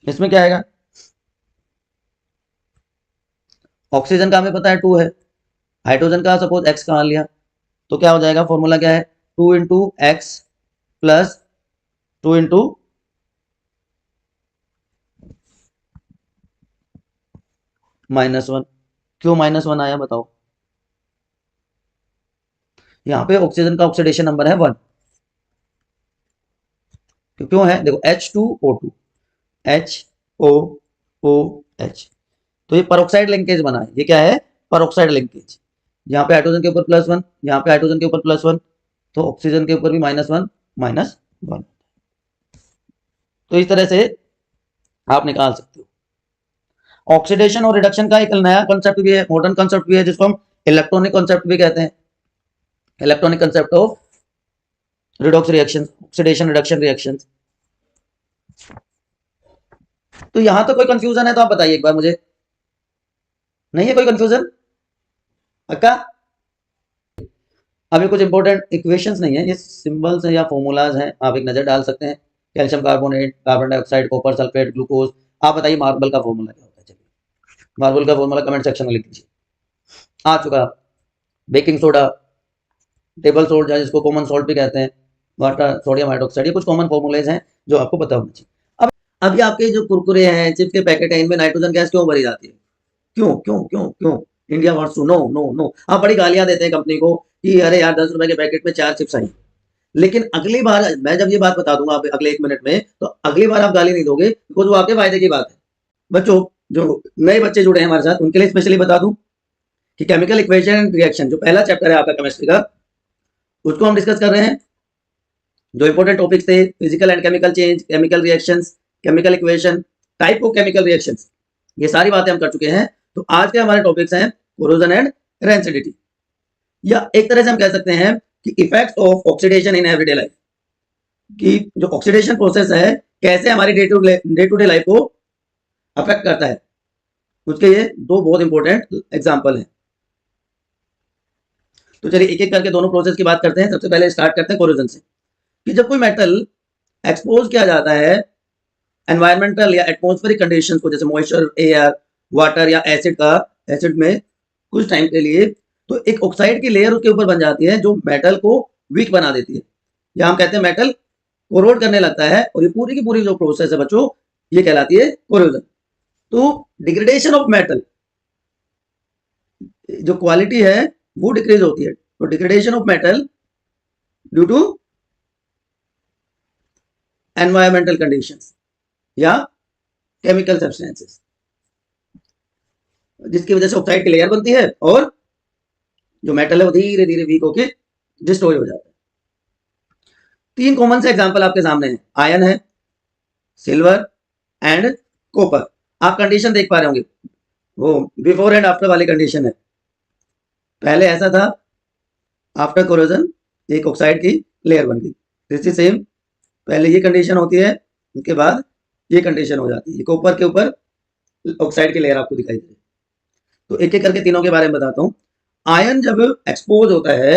इसमें क्या आएगा, ऑक्सीजन का हमें पता है 2 है, हाइड्रोजन का सपोज x का मान लिया, तो क्या हो जाएगा, फॉर्मूला क्या है, 2 इंटू एक्स प्लस 2 इंटू -1। क्यों -1 आया बताओ, यहां पे ऑक्सीजन का ऑक्सीडेशन नंबर है 1, क्यों है, देखो H2O2 HOOH, तो ये पेरोक्साइड लिंकेज बना है, ये क्या है, पेरोक्साइड लिंकेज। यहाँ पे हाइड्रोजन के ऊपर +1, यहाँ पे हाइड्रोजन के ऊपर +1, तो ऑक्सीजन के ऊपर भी -1 -1। तो इस तरह से आप निकाल सकते हो। ऑक्सीडेशन और रिडक्शन का एक नया कॉन्सेप्ट भी है, मॉडर्न कॉन्सेप्ट भी है, जिसको हम इलेक्ट्रॉनिक कॉन्सेप्ट भी कहते हैं, electronic concept of redox reaction, oxidation reduction reaction. तो यहां तो कोई कंफ्यूजन है तो आप बताइए एक बार मुझे, नहीं है कोई कंफ्यूजन पक्का। अभी कुछ इंपॉर्टेंट इक्वेशंस नहीं है, ये सिंबल्स हैं या फॉर्मूलाज हैं, आप एक नजर डाल सकते हैं। Calcium carbonate, carbon dioxide, copper sulphate, glucose. आप बताइए मार्बल का फॉर्मूला क्या होता है, चलिए मार्बल का फॉर्मूला कमेंट सेक्शन में लिख दीजिए। आ चुका, बेकिंग सोडा, टेबल सोल्ट जिसको कॉमन सॉल्ट भी कहते हैं, वाटर, सोडियम हाइड्रोक्साइड, ये कुछ कॉमन फॉर्मूलेज हैं जो आपको पता होना चाहिए। अब अभी आपके जो कुरकुरे हैं, चिप्स के पैकेट हैं, इनमें नाइट्रोजन गैस क्यों भरी जाती है, क्यों क्यों क्यों क्यों, India wants to know no no. आप बड़ी गालियां देते हैं कंपनी को कि अरे यार 10 रुपए के पैकेट में 4 चिप्स आई, लेकिन अगली बार मैं जब ये बात बता दूंगा आप अगले 1 मिनट में, तो अगली बार आप गाली नहीं दोगे, बिकॉज वो आपके फायदे की बात है। बच्चों, जो नए बच्चे जुड़े हैं हमारे साथ, उनके लिए स्पेशली बता दूं कि केमिकल इक्वेशन एंड रिएक्शन जो पहला चैप्टर है आपका केमिस्ट्री का, उसको हम डिस्कस कर रहे हैं। जो इंपॉर्टेंट टॉपिक्स थे, physical and chemical change, chemical reactions, chemical equation, type of chemical reactions, ये सारी बातें हम कर चुके हैं। तो आज के हमारे टॉपिक्स हैं कोरोजन एंड रेंसिडिटी, या एक तरह से हम कह सकते हैं कि effects of oxidation in everyday life, कि जो ऑक्सीडेशन प्रोसेस है कैसे हमारी डे टू डे लाइफ को अफेक्ट करता है, उसके ये 2 बहुत इंपॉर्टेंट एग्जांपल हैं। तो चलिए एक एक करके दोनों प्रोसेस की बात करते हैं। सबसे पहले स्टार्ट करते हैं कोरोजन से, कि जब कोई मेटल एक्सपोज किया जाता है एनवायरमेंटल या एटमॉस्फेरिक कंडीशंस को, जैसे मॉइस्चर, एयर, वाटर या एसिड में कुछ टाइम के लिए, तो एक ऑक्साइड की लेयर उसके ऊपर बन जाती है जो मेटल को वीक बना देती है, या हम कहते हैं मेटल कोरोड करने लगता है, और ये पूरी की पूरी जो प्रोसेस है बच्चों, ये कहलाती है कोरोजन। तो डिग्रेडेशन ऑफ मेटल, जो क्वालिटी है वो डिक्रीज होती है, तो degradation of metal due to environmental conditions या केमिकल सब्सटेंसेस, जिसकी वजह से ऑक्साइड की लेयर बनती है और जो मेटल है वो धीरे धीरे वीक होके डिस्ट्रॉय हो जाता है। 3 कॉमन से एग्जांपल आपके सामने हैं, आयरन है, सिल्वर एंड कॉपर। आप कंडीशन देख पा रहे होंगे, वो बिफोर एंड आफ्टर वाली कंडीशन है। पहले ऐसा था, आफ्टर कोरोजन एक ऑक्साइड की लेयर बन गई। दिस इज सेम, पहले ये कंडीशन होती है, उसके बाद ये कंडीशन हो जाती है, कॉपर के ऊपर ऑक्साइड की लेयर आपको दिखाई दे रही है। तो एक एक करके तीनों के बारे में बताता हूं। आयन जब एक्सपोज होता है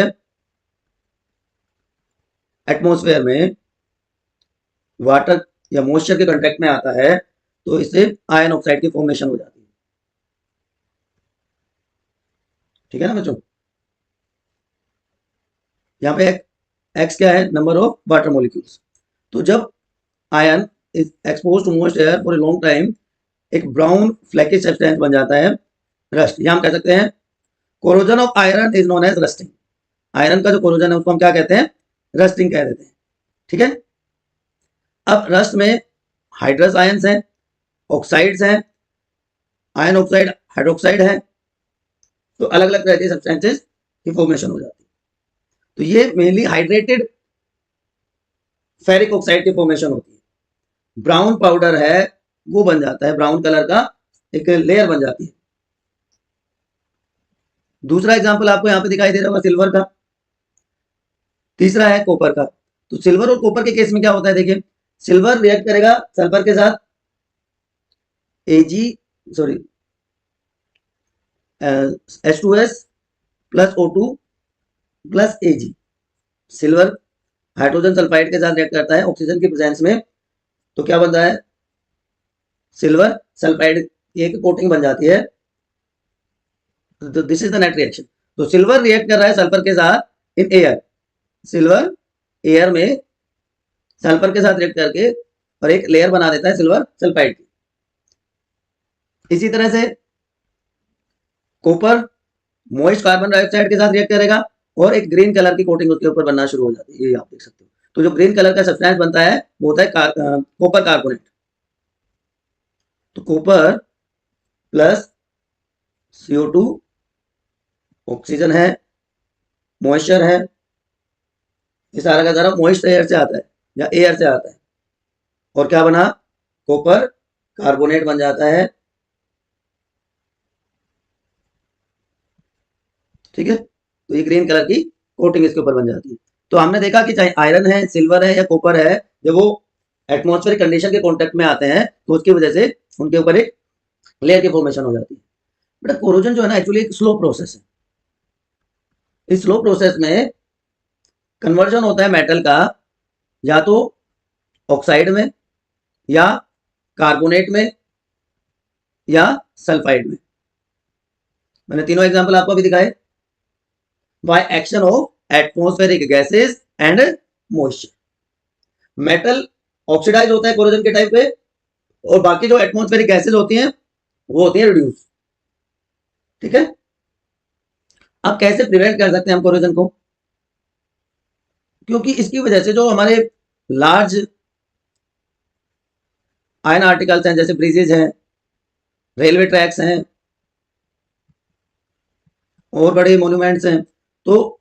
एटमॉस्फेयर में, वाटर या मॉइस्चर के कांटेक्ट में आता है, तो इससे आयन ऑक्साइड की फॉर्मेशन हो जाती है। ठीक है ना बच्चों? यहाँ पे एक्स क्या है, नंबर ऑफ वाटर मॉलिक्यूल्स। तो जब iron is expose to moist air for a long time, एक ब्राउन फ्लैकिश सब्सटेंस बन जाता है, रस्ट। या हम कह सकते हैं corrosion of iron is known as rusting. Iron का जो कोरोजन है उसको हम क्या कहते हैं, रस्टिंग कह देते हैं। ठीक है। अब रस्ट में हाइड्रस आयंस हैं, ऑक्साइड्स हैं, आयन ऑक्साइड, हाइड्रोक्साइड है, तो अलग अलग तरह के सब्सटेंसेस की फॉर्मेशन हो जाती है। तो ये मेनली हाइड्रेटेड फेरिक ऑक्साइड की फॉर्मेशन होती है। ब्राउन पाउडर है वो बन जाता है, ब्राउन कलर का एक लेयर बन जाती है। दूसरा एग्जांपल आपको यहाँ पे दिखाई दे रहा होगा सिल्वर का। तीसरा है कॉपर का। तो सिल्वर और कॉपर के केस में क्या होता है, देखिए सिल्वर रिएक्ट करेगा सल्फर के साथ, sorry H2S plus O2 plus Ag। Silver hydrogen sulphide के साथ रिएक्ट करता है ऑक्सीजन की प्रेजेंस में, तो क्या बनता है, सिल्वर सल्फाइड की एक कोटिंग बन जाती है। तो this is the net reaction. तो सिल्वर रिएक्ट कर रहा है सल्फर के साथ इन एयर, सिल्वर एयर में सल्फर के साथ रिएक्ट करके और एक लेयर बना देता है सिल्वर सल्फाइड की। इसी तरह से कॉपर मॉइस्ट कार्बन डाइऑक्साइड के साथ रिएक्ट करेगा और एक ग्रीन कलर की कोटिंग उसके ऊपर बनना शुरू हो जाती है, ये आप देख सकते हो। तो जो ग्रीन कलर का सब्सटेंस बनता है वो होता है कॉपर कार्बोनेट। तो कॉपर प्लस CO2, ऑक्सीजन है, मॉइस्चर है, ये सारा का सारा मॉइस्ट एयर से आता है या एयर से आता है, और क्या बना, कॉपर कार्बोनेट बन जाता है। ठीक है। तो ये ग्रीन कलर की कोटिंग इसके ऊपर बन जाती है। तो हमने देखा कि चाहे आयरन है, सिल्वर है या कॉपर है, जब वो एटमॉस्फेरिक कंडीशन के कांटेक्ट में आते हैं तो उसकी वजह से उनके ऊपर एक लेयर की फॉर्मेशन हो जाती है। बेटा कोरोजन जो है ना एक्चुअली एक स्लो प्रोसेस है। इस स्लो प्रोसेस में कन्वर्जन होता है मेटल का या तो ऑक्साइड में या कार्बोनेट में या सल्फाइड में। मैंने तीनों एग्जांपल आपको अभी दिखाए। By action of atmospheric gases and moisture. Metal oxidise होता है कोरोजन के टाइप पे, और बाकी जो एटमॉस्फेरिक गैसेस होती हैं वो होती है रिड्यूस। ठीक है। अब कैसे प्रिवेंट कर सकते हैं हम कोरोजन को, क्योंकि इसकी वजह से जो हमारे लार्ज आयन आर्टिकल्स हैं, जैसे ब्रिजेज हैं, रेलवे ट्रैक्स हैं और बड़े मोन्यूमेंट्स हैं, तो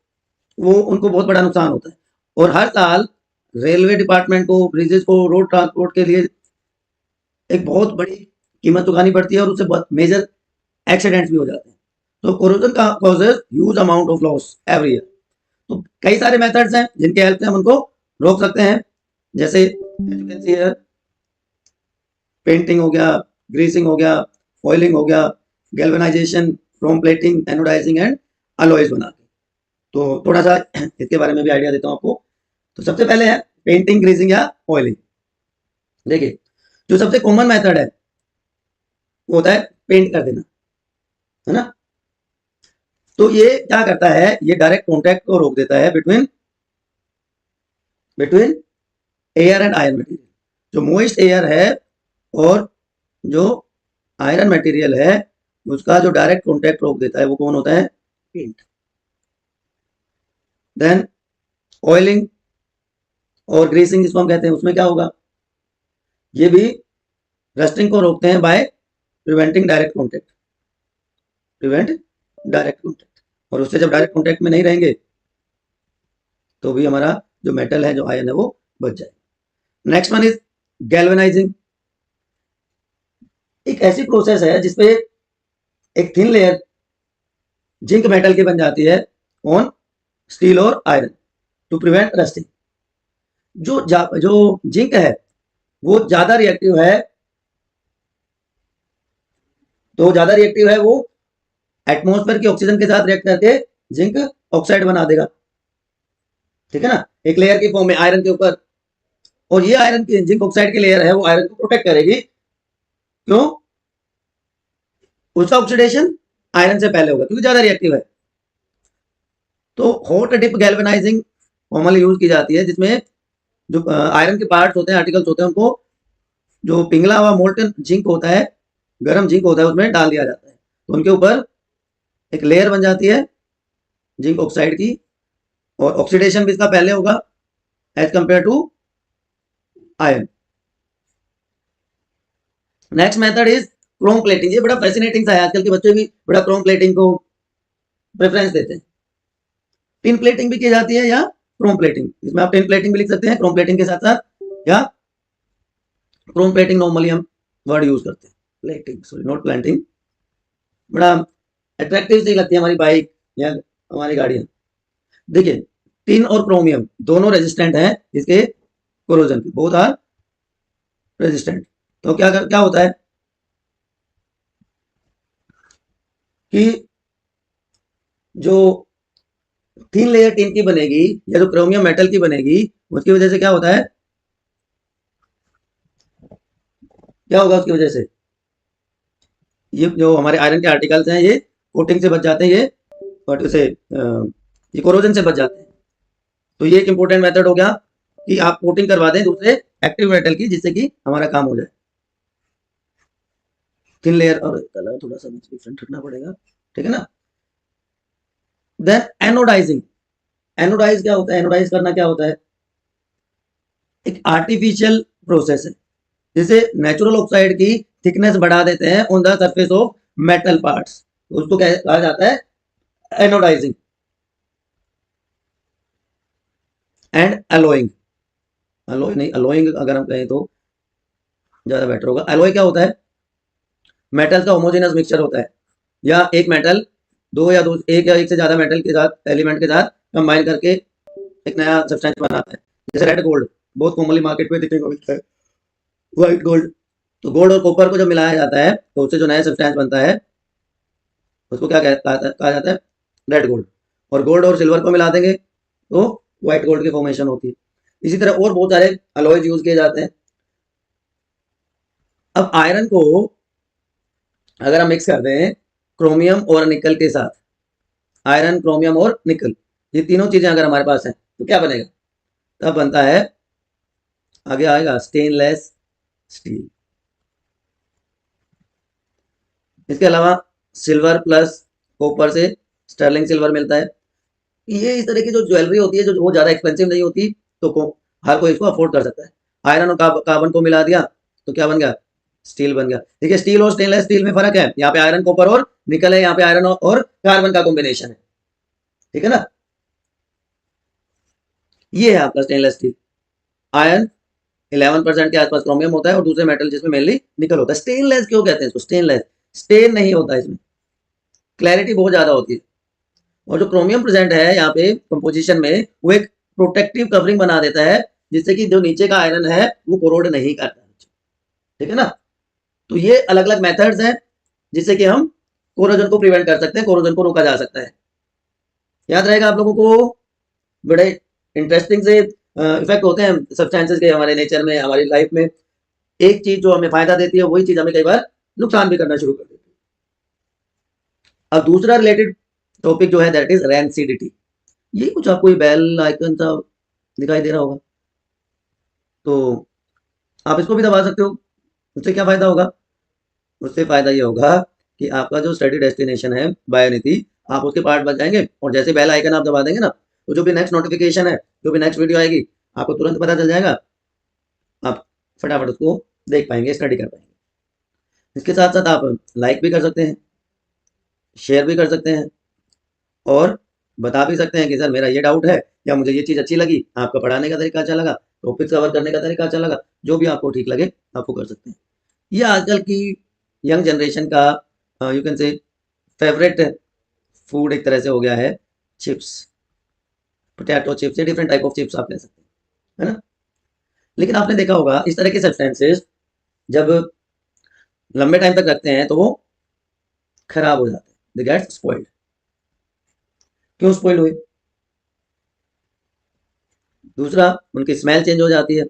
वो उनको बहुत बड़ा नुकसान होता है। और हर साल रेलवे डिपार्टमेंट को ब्रिजेज को रोड ट्रांसपोर्ट के लिए एक बहुत बड़ी कीमत चुकानी पड़ती है और उससे बहुत मेजर एक्सीडेंट्स भी हो जाते हैं। तो कोरोजन का causes huge amount of loss every year. तो कई सारे मेथड्स हैं जिनके हेल्प से हम उनको रोक सकते हैं, जैसे पेंटिंग हो गया, ग्रीसिंग हो गया, फॉइलिंग हो गया, galvanisation, chrome plating, anodising and alloys बना के। तो थोड़ा सा इसके बारे में भी आइडिया देता हूँ आपको। तो सबसे पहले है पेंटिंग, ग्रीसिंग या ऑयलिंग। देखिए जो सबसे कॉमन मेथड है वो होता है पेंट कर देना, है ना। तो ये क्या करता है, ये डायरेक्ट कॉन्टैक्ट को रोक देता है between air and iron material. जो मोइस्ट एयर है और जो आयरन मटेरियल है उसका जो डायरेक्ट कॉन्टैक्ट रोक देता है वो कौन होता है, पेंट। देन ऑयलिंग और ग्रीसिंग जिसको हम कहते हैं, उसमें क्या होगा, ये भी रस्टिंग को रोकते हैं by preventing direct contact, prevent direct contact. और उससे जब डायरेक्ट कॉन्टैक्ट में नहीं रहेंगे तो भी हमारा जो मेटल है, जो आयन है, वो बच जाएगा। Next one is galvanising. एक ऐसी प्रोसेस है जिसपे एक थिन लेयर जिंक मेटल की बन जाती है ऑन स्टील और आयरन टू प्रिवेंट रस्टिंग। जो जिंक है वो ज्यादा रिएक्टिव है, तो ज्यादा रिएक्टिव है, वो एटमॉस्फेयर के ऑक्सीजन के साथ रिएक्ट करके जिंक ऑक्साइड बना देगा, ठीक है ना, एक लेयर की फॉर्म में आयरन के ऊपर। और ये आयरन की जिंक ऑक्साइड की लेयर है वो आयरन को प्रोटेक्ट करेगी, क्यों? उसका ऑक्सीडेशन आयरन से पहले होगा क्योंकि ज्यादा रिएक्टिव है। तो hot dip galvanising commonly use की जाती है, जिसमें जो आयरन के पार्ट्स होते हैं, आर्टिकल्स होते हैं, उनको जो पिघला हुआ मोल्टन जिंक होता है, गर्म जिंक होता है, उसमें डाल दिया जाता है, तो उनके ऊपर एक लेयर बन जाती है जिंक ऑक्साइड की, और ऑक्सीडेशन भी इसका पहले होगा as compare to iron. Next method is chrome plating. ये बड़ा फैसिनेटिंग सा है, आजकल के बच्चे भी बड़ा क्रोम प्लेटिंग को प्रेफरेंस देते हैं। टिन प्लेटिंग भी की जाती है या क्रोम प्लेटिंग, इसमें आप टिन प्लेटिंग भी लिख सकते हैं क्रोम प्लेटिंग के साथ साथ, या क्रोम प्लेटिंग नॉर्मली हम वर्ड यूज करते हैं, प्लेटिंग सॉरी नॉट प्लेटिंग। बड़ा अट्रैक्टिव सी लगती है हमारी बाइक या हमारी गाड़ियां। देखिए टिन और क्रोमियम दोनों रेजिस्टेंट हैं इसके कोरोजन की, बोथ आर रेजिस्टेंट। तो क्या होता है कि जो थिन लेयर टिन की बनेगी या जो क्रोमियम मेटल की बनेगी, उसकी वजह से क्या होता है, क्या होगा उसकी वजह से, ये जो हमारे आयरन के आर्टिकल्स हैं ये कोटिंग से बच जाते हैं, ये और से ये कोरोजन से बच जाते हैं। तो ये एक इंपॉर्टेंट मेथड हो गया कि आप कोटिंग करवा दें दूसरे एक्टिव मेटल की, जिससे कि हमारा काम हो जाए। थिन लेयर और कलर थोड़ा सा डिफरेंट रखना पड़ेगा, ठीक है ना। Then anodising. एनोडाइज क्या होता है, एनोडाइज करना क्या होता है, एक आर्टिफिशियल प्रोसेस है, जिसे नेचुरल ऑक्साइड की थिकनेस बढ़ा देते हैं on the surface of metal parts, उसको क्या कहा जाता है, एनोडाइजिंग। एंड अलोइंग, अलोई नहीं अलोइंग अगर हम कहें तो ज्यादा बेटर होगा। अलोई क्या होता है, मेटल का होमोजेनस मिक्सचर होता है, या एक मेटल एक या एक से ज्यादा मेटल के साथ एलिमेंट के साथ कंबाइन करके एक नया सब्सटेंस बनाता है, जैसे रेड गोल्ड बहुत कॉमनली मार्केट में देखने को मिलता है, व्हाइट गोल्ड। तो गोल्ड और कॉपर को जब मिलाया जाता है तो उससे जो नया सब्सटेंस बनता है उसको क्या कहा जाता है, रेड गोल्ड। और गोल्ड और सिल्वर को मिला देंगे तो व्हाइट गोल्ड की फॉर्मेशन होती है। इसी तरह और बहुत सारे अलॉयज यूज किए जाते हैं। अब आयरन को अगर हम मिक्स कर दें क्रोमियम और निकल के साथ, आयरन क्रोमियम और निकल, ये तीनों चीजें अगर हमारे पास हैं तो क्या बनेगा, तब बनता है, आगे आएगा स्टेनलेस स्टील। इसके अलावा सिल्वर प्लस कॉपर से स्टर्लिंग सिल्वर मिलता है। ये इस तरह की जो ज्वेलरी होती है जो वो ज्यादा एक्सपेंसिव नहीं होती, तो हर कोई इसको अफोर्ड कर सकता है। आयरन और कार्बन को मिला दिया तो क्या बन गया, स्टील बन गया। देखिए स्टील और स्टेनलेस स्टील में फर्क है, यहाँ पे आयरन कॉपर और निकल है, यहाँ पे आयरन और कार्बन का कॉम्बिनेशन है, ठीक है ना। ये है आपका स्टेनलेस स्टील। आयरन 11% के आसपास क्रोमियम होता है और दूसरे मेटल जिसमें मेनली निकल होता है। स्टेनलेस क्यों कहते हैं इसको, स्टेनलेस, स्टेन नहीं होता इसमें, क्लैरिटी बहुत ज्यादा होती है। और जो क्रोमियम प्रेजेंट है यहाँ पे कंपोजिशन में, वो एक प्रोटेक्टिव कवरिंग बना देता है, जिससे कि जो नीचे का आयरन है वो कोरोड नहीं करता, ठीक है ना। तो ये अलग अलग मेथड्स हैं जिससे कि हम कोरोजन को प्रिवेंट कर सकते हैं, कोरोजन को रोका जा सकता है। याद रहेगा आप लोगों को, बड़े इंटरेस्टिंग से इफेक्ट होते हैं सब्सटेंसेस के हमारे नेचर में, हमारी लाइफ में। एक चीज जो हमें फायदा देती है वही चीज हमें कई बार नुकसान भी करना शुरू कर देती है। अब दूसरा रिलेटेड टॉपिक जो है दैट इज रैंसिडिटी। ये कुछ आपको बेल आइकन सा दिखाई दे रहा होगा, तो आप इसको भी दबा सकते हो। उससे क्या फायदा होगा, उससे फायदा ये होगा कि आपका जो स्टडी डेस्टिनेशन है बायोनिधि, आप उसके पार्ट बन जाएंगे, और जैसे बेल आइकन आप दबा देंगे ना, तो जो भी नेक्स्ट नोटिफिकेशन है, जो भी नेक्स्ट वीडियो आएगी, आपको तुरंत पता चल जाएगा, आप फटाफट उसको देख पाएंगे, स्टडी कर पाएंगे। इसके साथ साथ आप लाइक भी कर सकते हैं, शेयर भी कर सकते हैं, और बता भी सकते हैं कि सर मेरा ये डाउट है, या मुझे ये चीज़ अच्छी लगी, आपका पढ़ाने का तरीका अच्छा लगा, टॉपिक कवर करने का तरीका अच्छा लगा, जो भी आपको ठीक लगे आपको कर सकते हैं। ये आजकल की यंग जनरेशन का you can say favourite food एक तरह से हो गया है चिप्स, पोटैटो चिप्स या डिफरेंट टाइप ऑफ चिप्स आप कह सकते हैं, है ना। लेकिन आपने देखा होगा इस तरह के सब्सटेंसेस जब लंबे टाइम तक रखते हैं तो वो खराब हो जाते हैं, दे गेट स्पॉइल्ड। क्यों स्पॉइल्ड हुए? दूसरा, उनकी स्मेल चेंज हो जाती है,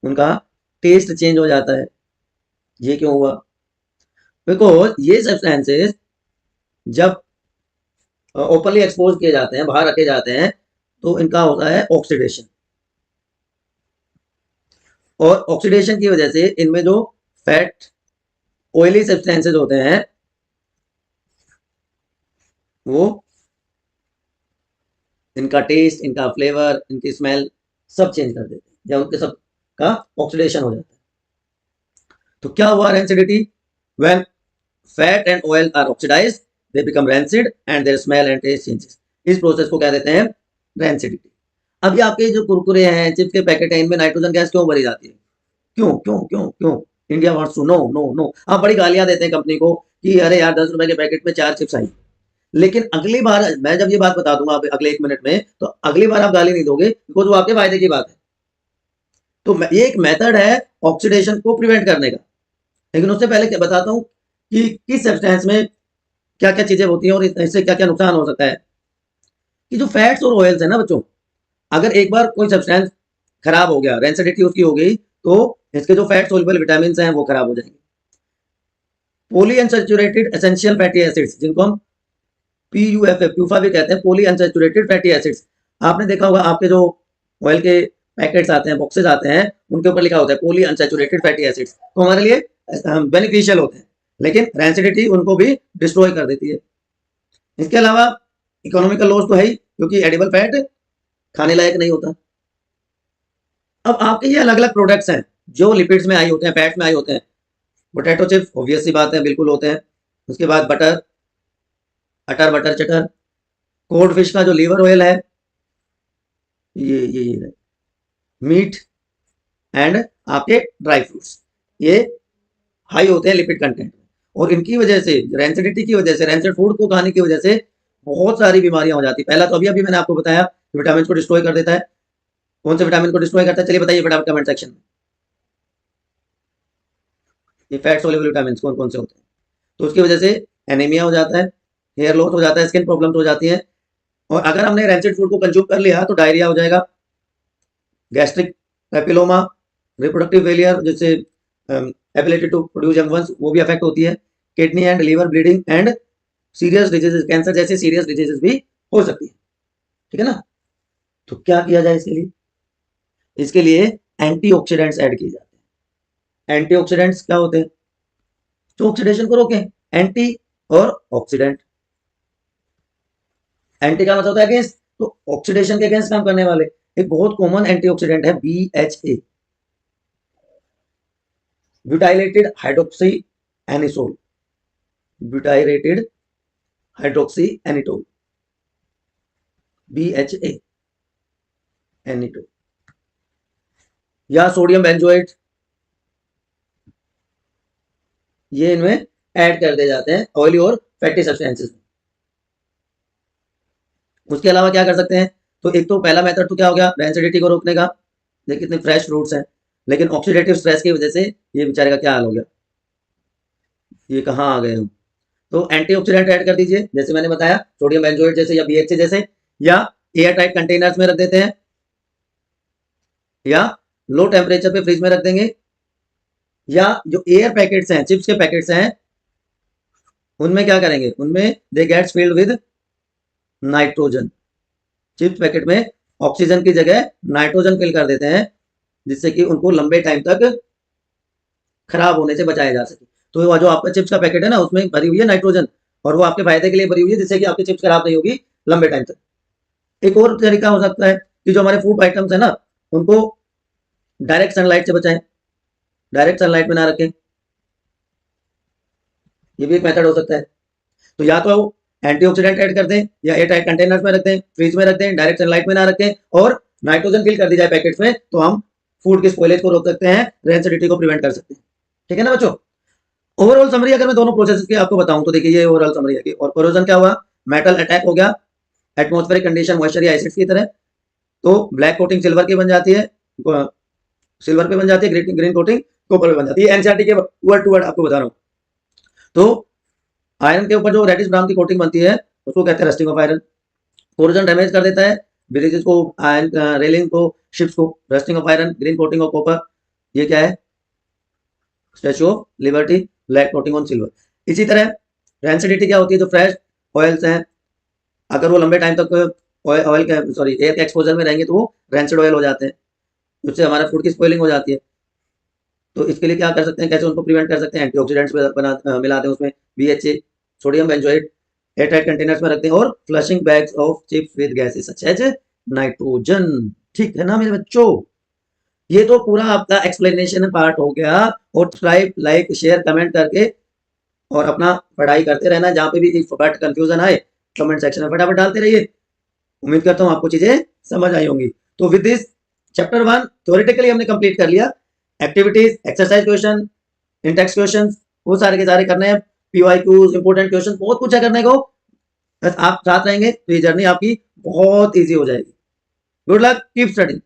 उनका टेस्ट चेंज हो जाता है। ये क्यों हुआ? बिकॉज ये सब्सटेंसेस जब ओपनली एक्सपोज किए जाते हैं, बाहर रखे जाते हैं, तो इनका होता है ऑक्सीडेशन, और ऑक्सीडेशन की वजह से इनमें जो फैट ऑयली सब्सटेंसेस होते हैं वो इनका टेस्ट, इनका फ्लेवर, इनकी स्मेल सब चेंज कर देते हैं, या उनके सब का ऑक्सीडेशन हो जाता है। तो क्या हुआ rancidity? When fat and oil are oxidised they become rancid and their smell and taste changes. इस प्रोसेस को क्या देते हैं? रैंसिडिटी। अब ये आपके जो कुरकुरे हैं, चिप्स के पैकेट हैं, इनमें नाइट्रोजन गैस क्यों भरी जाती है? क्यों क्यों क्यों क्यों? India wants to know no no. आप बड़ी गालियां देते हैं कंपनी को कि अरे यार 10 रुपए के पैकेट में 4 चिप्स आई, लेकिन अगली बार मैं जब ये बात बता दूंगा आप अगले 1 मिनट में, तो अगली बार आप गाली नहीं दोगे, बिकॉज वो आपके फायदे की बात है। तो ये एक मेथड है ऑक्सीडेशन को प्रिवेंट करने का। लेकिन उससे पहले क्या बताता हूँ कि किस सब्सटेंस में क्या क्या चीजें होती हैं और इससे क्या क्या नुकसान हो सकता है। कि जो फैट्स और ऑयल्स है ना बच्चों, अगर एक बार कोई सब्सटेंस खराब हो गया, रेंसिडिटी उसकी हो गई, तो इसके जो फैट सोल्युबल विटामिन हैं वो खराब हो जाएंगे। Poly unsaturated essential fatty acids, जिनको हम PUFA प्यूफा भी कहते हैं, पॉली अनसैचुरेटेड फैटी एसिड्स। आपने देखा होगा आपके जो ऑयल के पैकेट्स आते हैं, बॉक्सेस आते हैं, उनके ऊपर लिखा होता है पॉली अनसैचुरेटेड फैटी एसिड्स, तो हमारे लिए बेनिफिशियल होते हैं, लेकिन रैंसिडिटी उनको भी डिस्ट्रॉय कर देती है। इसके अलावा इकोनॉमिकल लॉस तो है ही, क्योंकि एडिबल फैट खाने लायक नहीं होता। अब आपके ये अलग अलग प्रोडक्ट्स हैं जो लिपिड्स में आई होते हैं, फैट्स में आई होते हैं। पोटैटो चिप्स ऑब्वियस सी बात है, बिल्कुल होते हैं। उसके बाद बटर, अटर बटर चटर, कोल्ड फिश का जो लीवर ऑयल है, ये मीट एंड आपके ड्राई फ्रूट्स, ये हाई होते हैं लिपिड कंटेंट। और इनकी वजह से, रैंसिडिटी की वजह से, रैंसिड फूड को खाने की वजह से बहुत सारी बीमारियां हो जाती है। पहला तो अभी अभी मैंने आपको बताया विटामिन को डिस्ट्रॉय कर देता है। कौन से विटामिन को डिस्ट्रॉय करता है? चलिए बताइए फटाफट कमेंट सेक्शन में। ये फैट सोल्युबल विटामिन कौन कौन से होते हैं? तो उसकी वजह से एनीमिया हो जाता है, हेयर लॉस हो जाता है, स्किन प्रॉब्लम हो जाती है। और अगर हमने रैंसिड फूड को कंज्यूम कर लिया तो डायरिया हो जाएगा, गैस्ट्रिक पेपिलोमा, रिप्रोडक्टिव फेलियर, जैसे ability to produce young ones, वो भी अफेक्ट होती है। Kidney and liver bleeding and serious diseases, cancer जैसे सीरियस डिजीजेस भी हो सकती है। ठीक है ना। तो क्या किया जाए इसके लिए? इसके लिए एंटीऑक्सीडेंट्स ऐड किए जाते हैं। एंटीऑक्सीडेंट्स क्या होते हैं? जो ऑक्सीडेशन को रोकें। एंटी और ऑक्सीडेंट, एंटी का मतलब होता है अगेंस्ट, तो ऑक्सीडेशन के अगेंस्ट काम करने वाले। एक बहुत कॉमन एंटीऑक्सीडेंट है BHA, butylated hydroxy anisole, butylated hydroxy anisole, BHA anisole, या सोडियम बेंजोएट, ये इनमें ऐड कर दिए जाते हैं ऑयली और फैटी सब्सटेंसेस में। उसके अलावा क्या कर सकते हैं? तो एक तो पहला मेथड तो क्या हो गया रैंसिडिटी को रोकने का, देखिए कितने फ्रेश फ्रूट्स हैं, लेकिन ऑक्सीडेटिव स्ट्रेस की वजह से ये बेचारे का क्या हाल हो गया, ये कहाँ आ गए हम। तो एंटीऑक्सीडेंट ऐड कर दीजिए, जैसे मैंने बताया सोडियम बेंजोएट जैसे, या BHA जैसे, या एयर टाइट कंटेनर्स में रख देते हैं, या लो टेम्परेचर पे फ्रिज में रख देंगे, या जो एयर पैकेट्स हैं, चिप्स के पैकेट्स हैं, उनमें क्या करेंगे, उनमें they gets filled with nitrogen. Chips packet में ऑक्सीजन की जगह नाइट्रोजन फिल कर देते हैं, जिससे कि उनको लंबे टाइम तक खराब होने से बचाया जा सके। तो जो आपका चिप्स का पैकेट है ना, उसमें भरी हुई है नाइट्रोजन, और वो आपके फायदे के लिए भरी हुई है, जिससे कि आपकी चिप्स खराब नहीं होगी लंबे टाइम तक। एक और तरीका हो सकता है कि जो हमारे फूड आइटम्स है ना, उनको डायरेक्ट सनलाइट से बचाएं, डायरेक्ट सनलाइट में ना रखें, ये भी एक मेथड हो सकता है। तो या तो एंटीऑक्सीडेंट ऐड कर दें, या एयर टाइट कंटेनर्स में रख दें, फ्रिज में रख दें, डायरेक्ट सनलाइट में ना रखें, और नाइट्रोजन फिल कर दी जाए पैकेट्स में, तो हम फूड के स्पॉइलेज को रोक सकते हैं, रैंसिडिटी को प्रिवेंट कर सकते हैं। ठीक है ना बच्चों। ओवरऑल समरी अगर मैं दोनों प्रोसेस की आपको बताऊं तो देखिए ये ओवरऑल समरी है कि, और कोरोजन क्या हुआ, मेटल अटैक हो गया एटमॉस्फेरिक कंडीशन मॉइस्चर या एसिड्स की तरह, तो ब्लैक कोटिंग सिल्वर की बन जाती है, सिल्वर पे बन जाती है, ग्रीन कोटिंग कॉपर पे बन जाती है। एनसीईआरटी के वर्ड टू वर्ड आपको बता रहा हूँ। तो आयरन के ऊपर जो रेडिश ब्राउन की कोटिंग बनती है उसको कहते हैं rusting of iron. Corrosion damage कर देता है ब्रिजेस को, रेलिंग को, शिप्स को। Rusting of iron, green coating of copper, ये क्या है, statue of liberty, black coating on silver. इसी तरह रेंसिडिटी क्या होती है, जो फ्रेश ऑयल्स हैं अगर वो लंबे टाइम तक ऑयल के सॉरी एयर के एक्सपोजर में रहेंगे तो वो रेंसिड ऑयल हो जाते हैं, उससे हमारा फूड की स्पॉइलिंग हो जाती है। तो इसके लिए क्या कर सकते हैं, कैसे उनको प्रिवेंट कर सकते हैं, एंटीऑक्सीडेंट्स मिलाते हैं उसमें, BHA, sodium benzoate, airtight containers में रखते हैं, और flushing bags of chips with gases such as nitrogen. ठीक है ना मेरे बच्चों, ये तो पूरा आपका एक्सप्लेनेशन पार्ट हो गया। और सब्सक्राइब, लाइक, शेयर, कमेंट करके और अपना पढ़ाई करते रहना। जहाँ पे भी कंफ्यूजन आए कमेंट सेक्शन में फटाफट डालते रहिए। उम्मीद करता हूँ आपको चीजें समझ आई होंगी। तो विद दिस चैप्टर 1 थ्योरेटिकली हमने कंप्लीट कर लिया। Activities, exercise question, Intex question वो सारे के सारे करने हैं, PYQs, इंपोर्टेंट क्वेश्चन बहुत कुछ है करने को। बस आप साथ रहेंगे तो ये जर्नी आपकी बहुत ईजी हो जाएगी। Good luck, keep studying.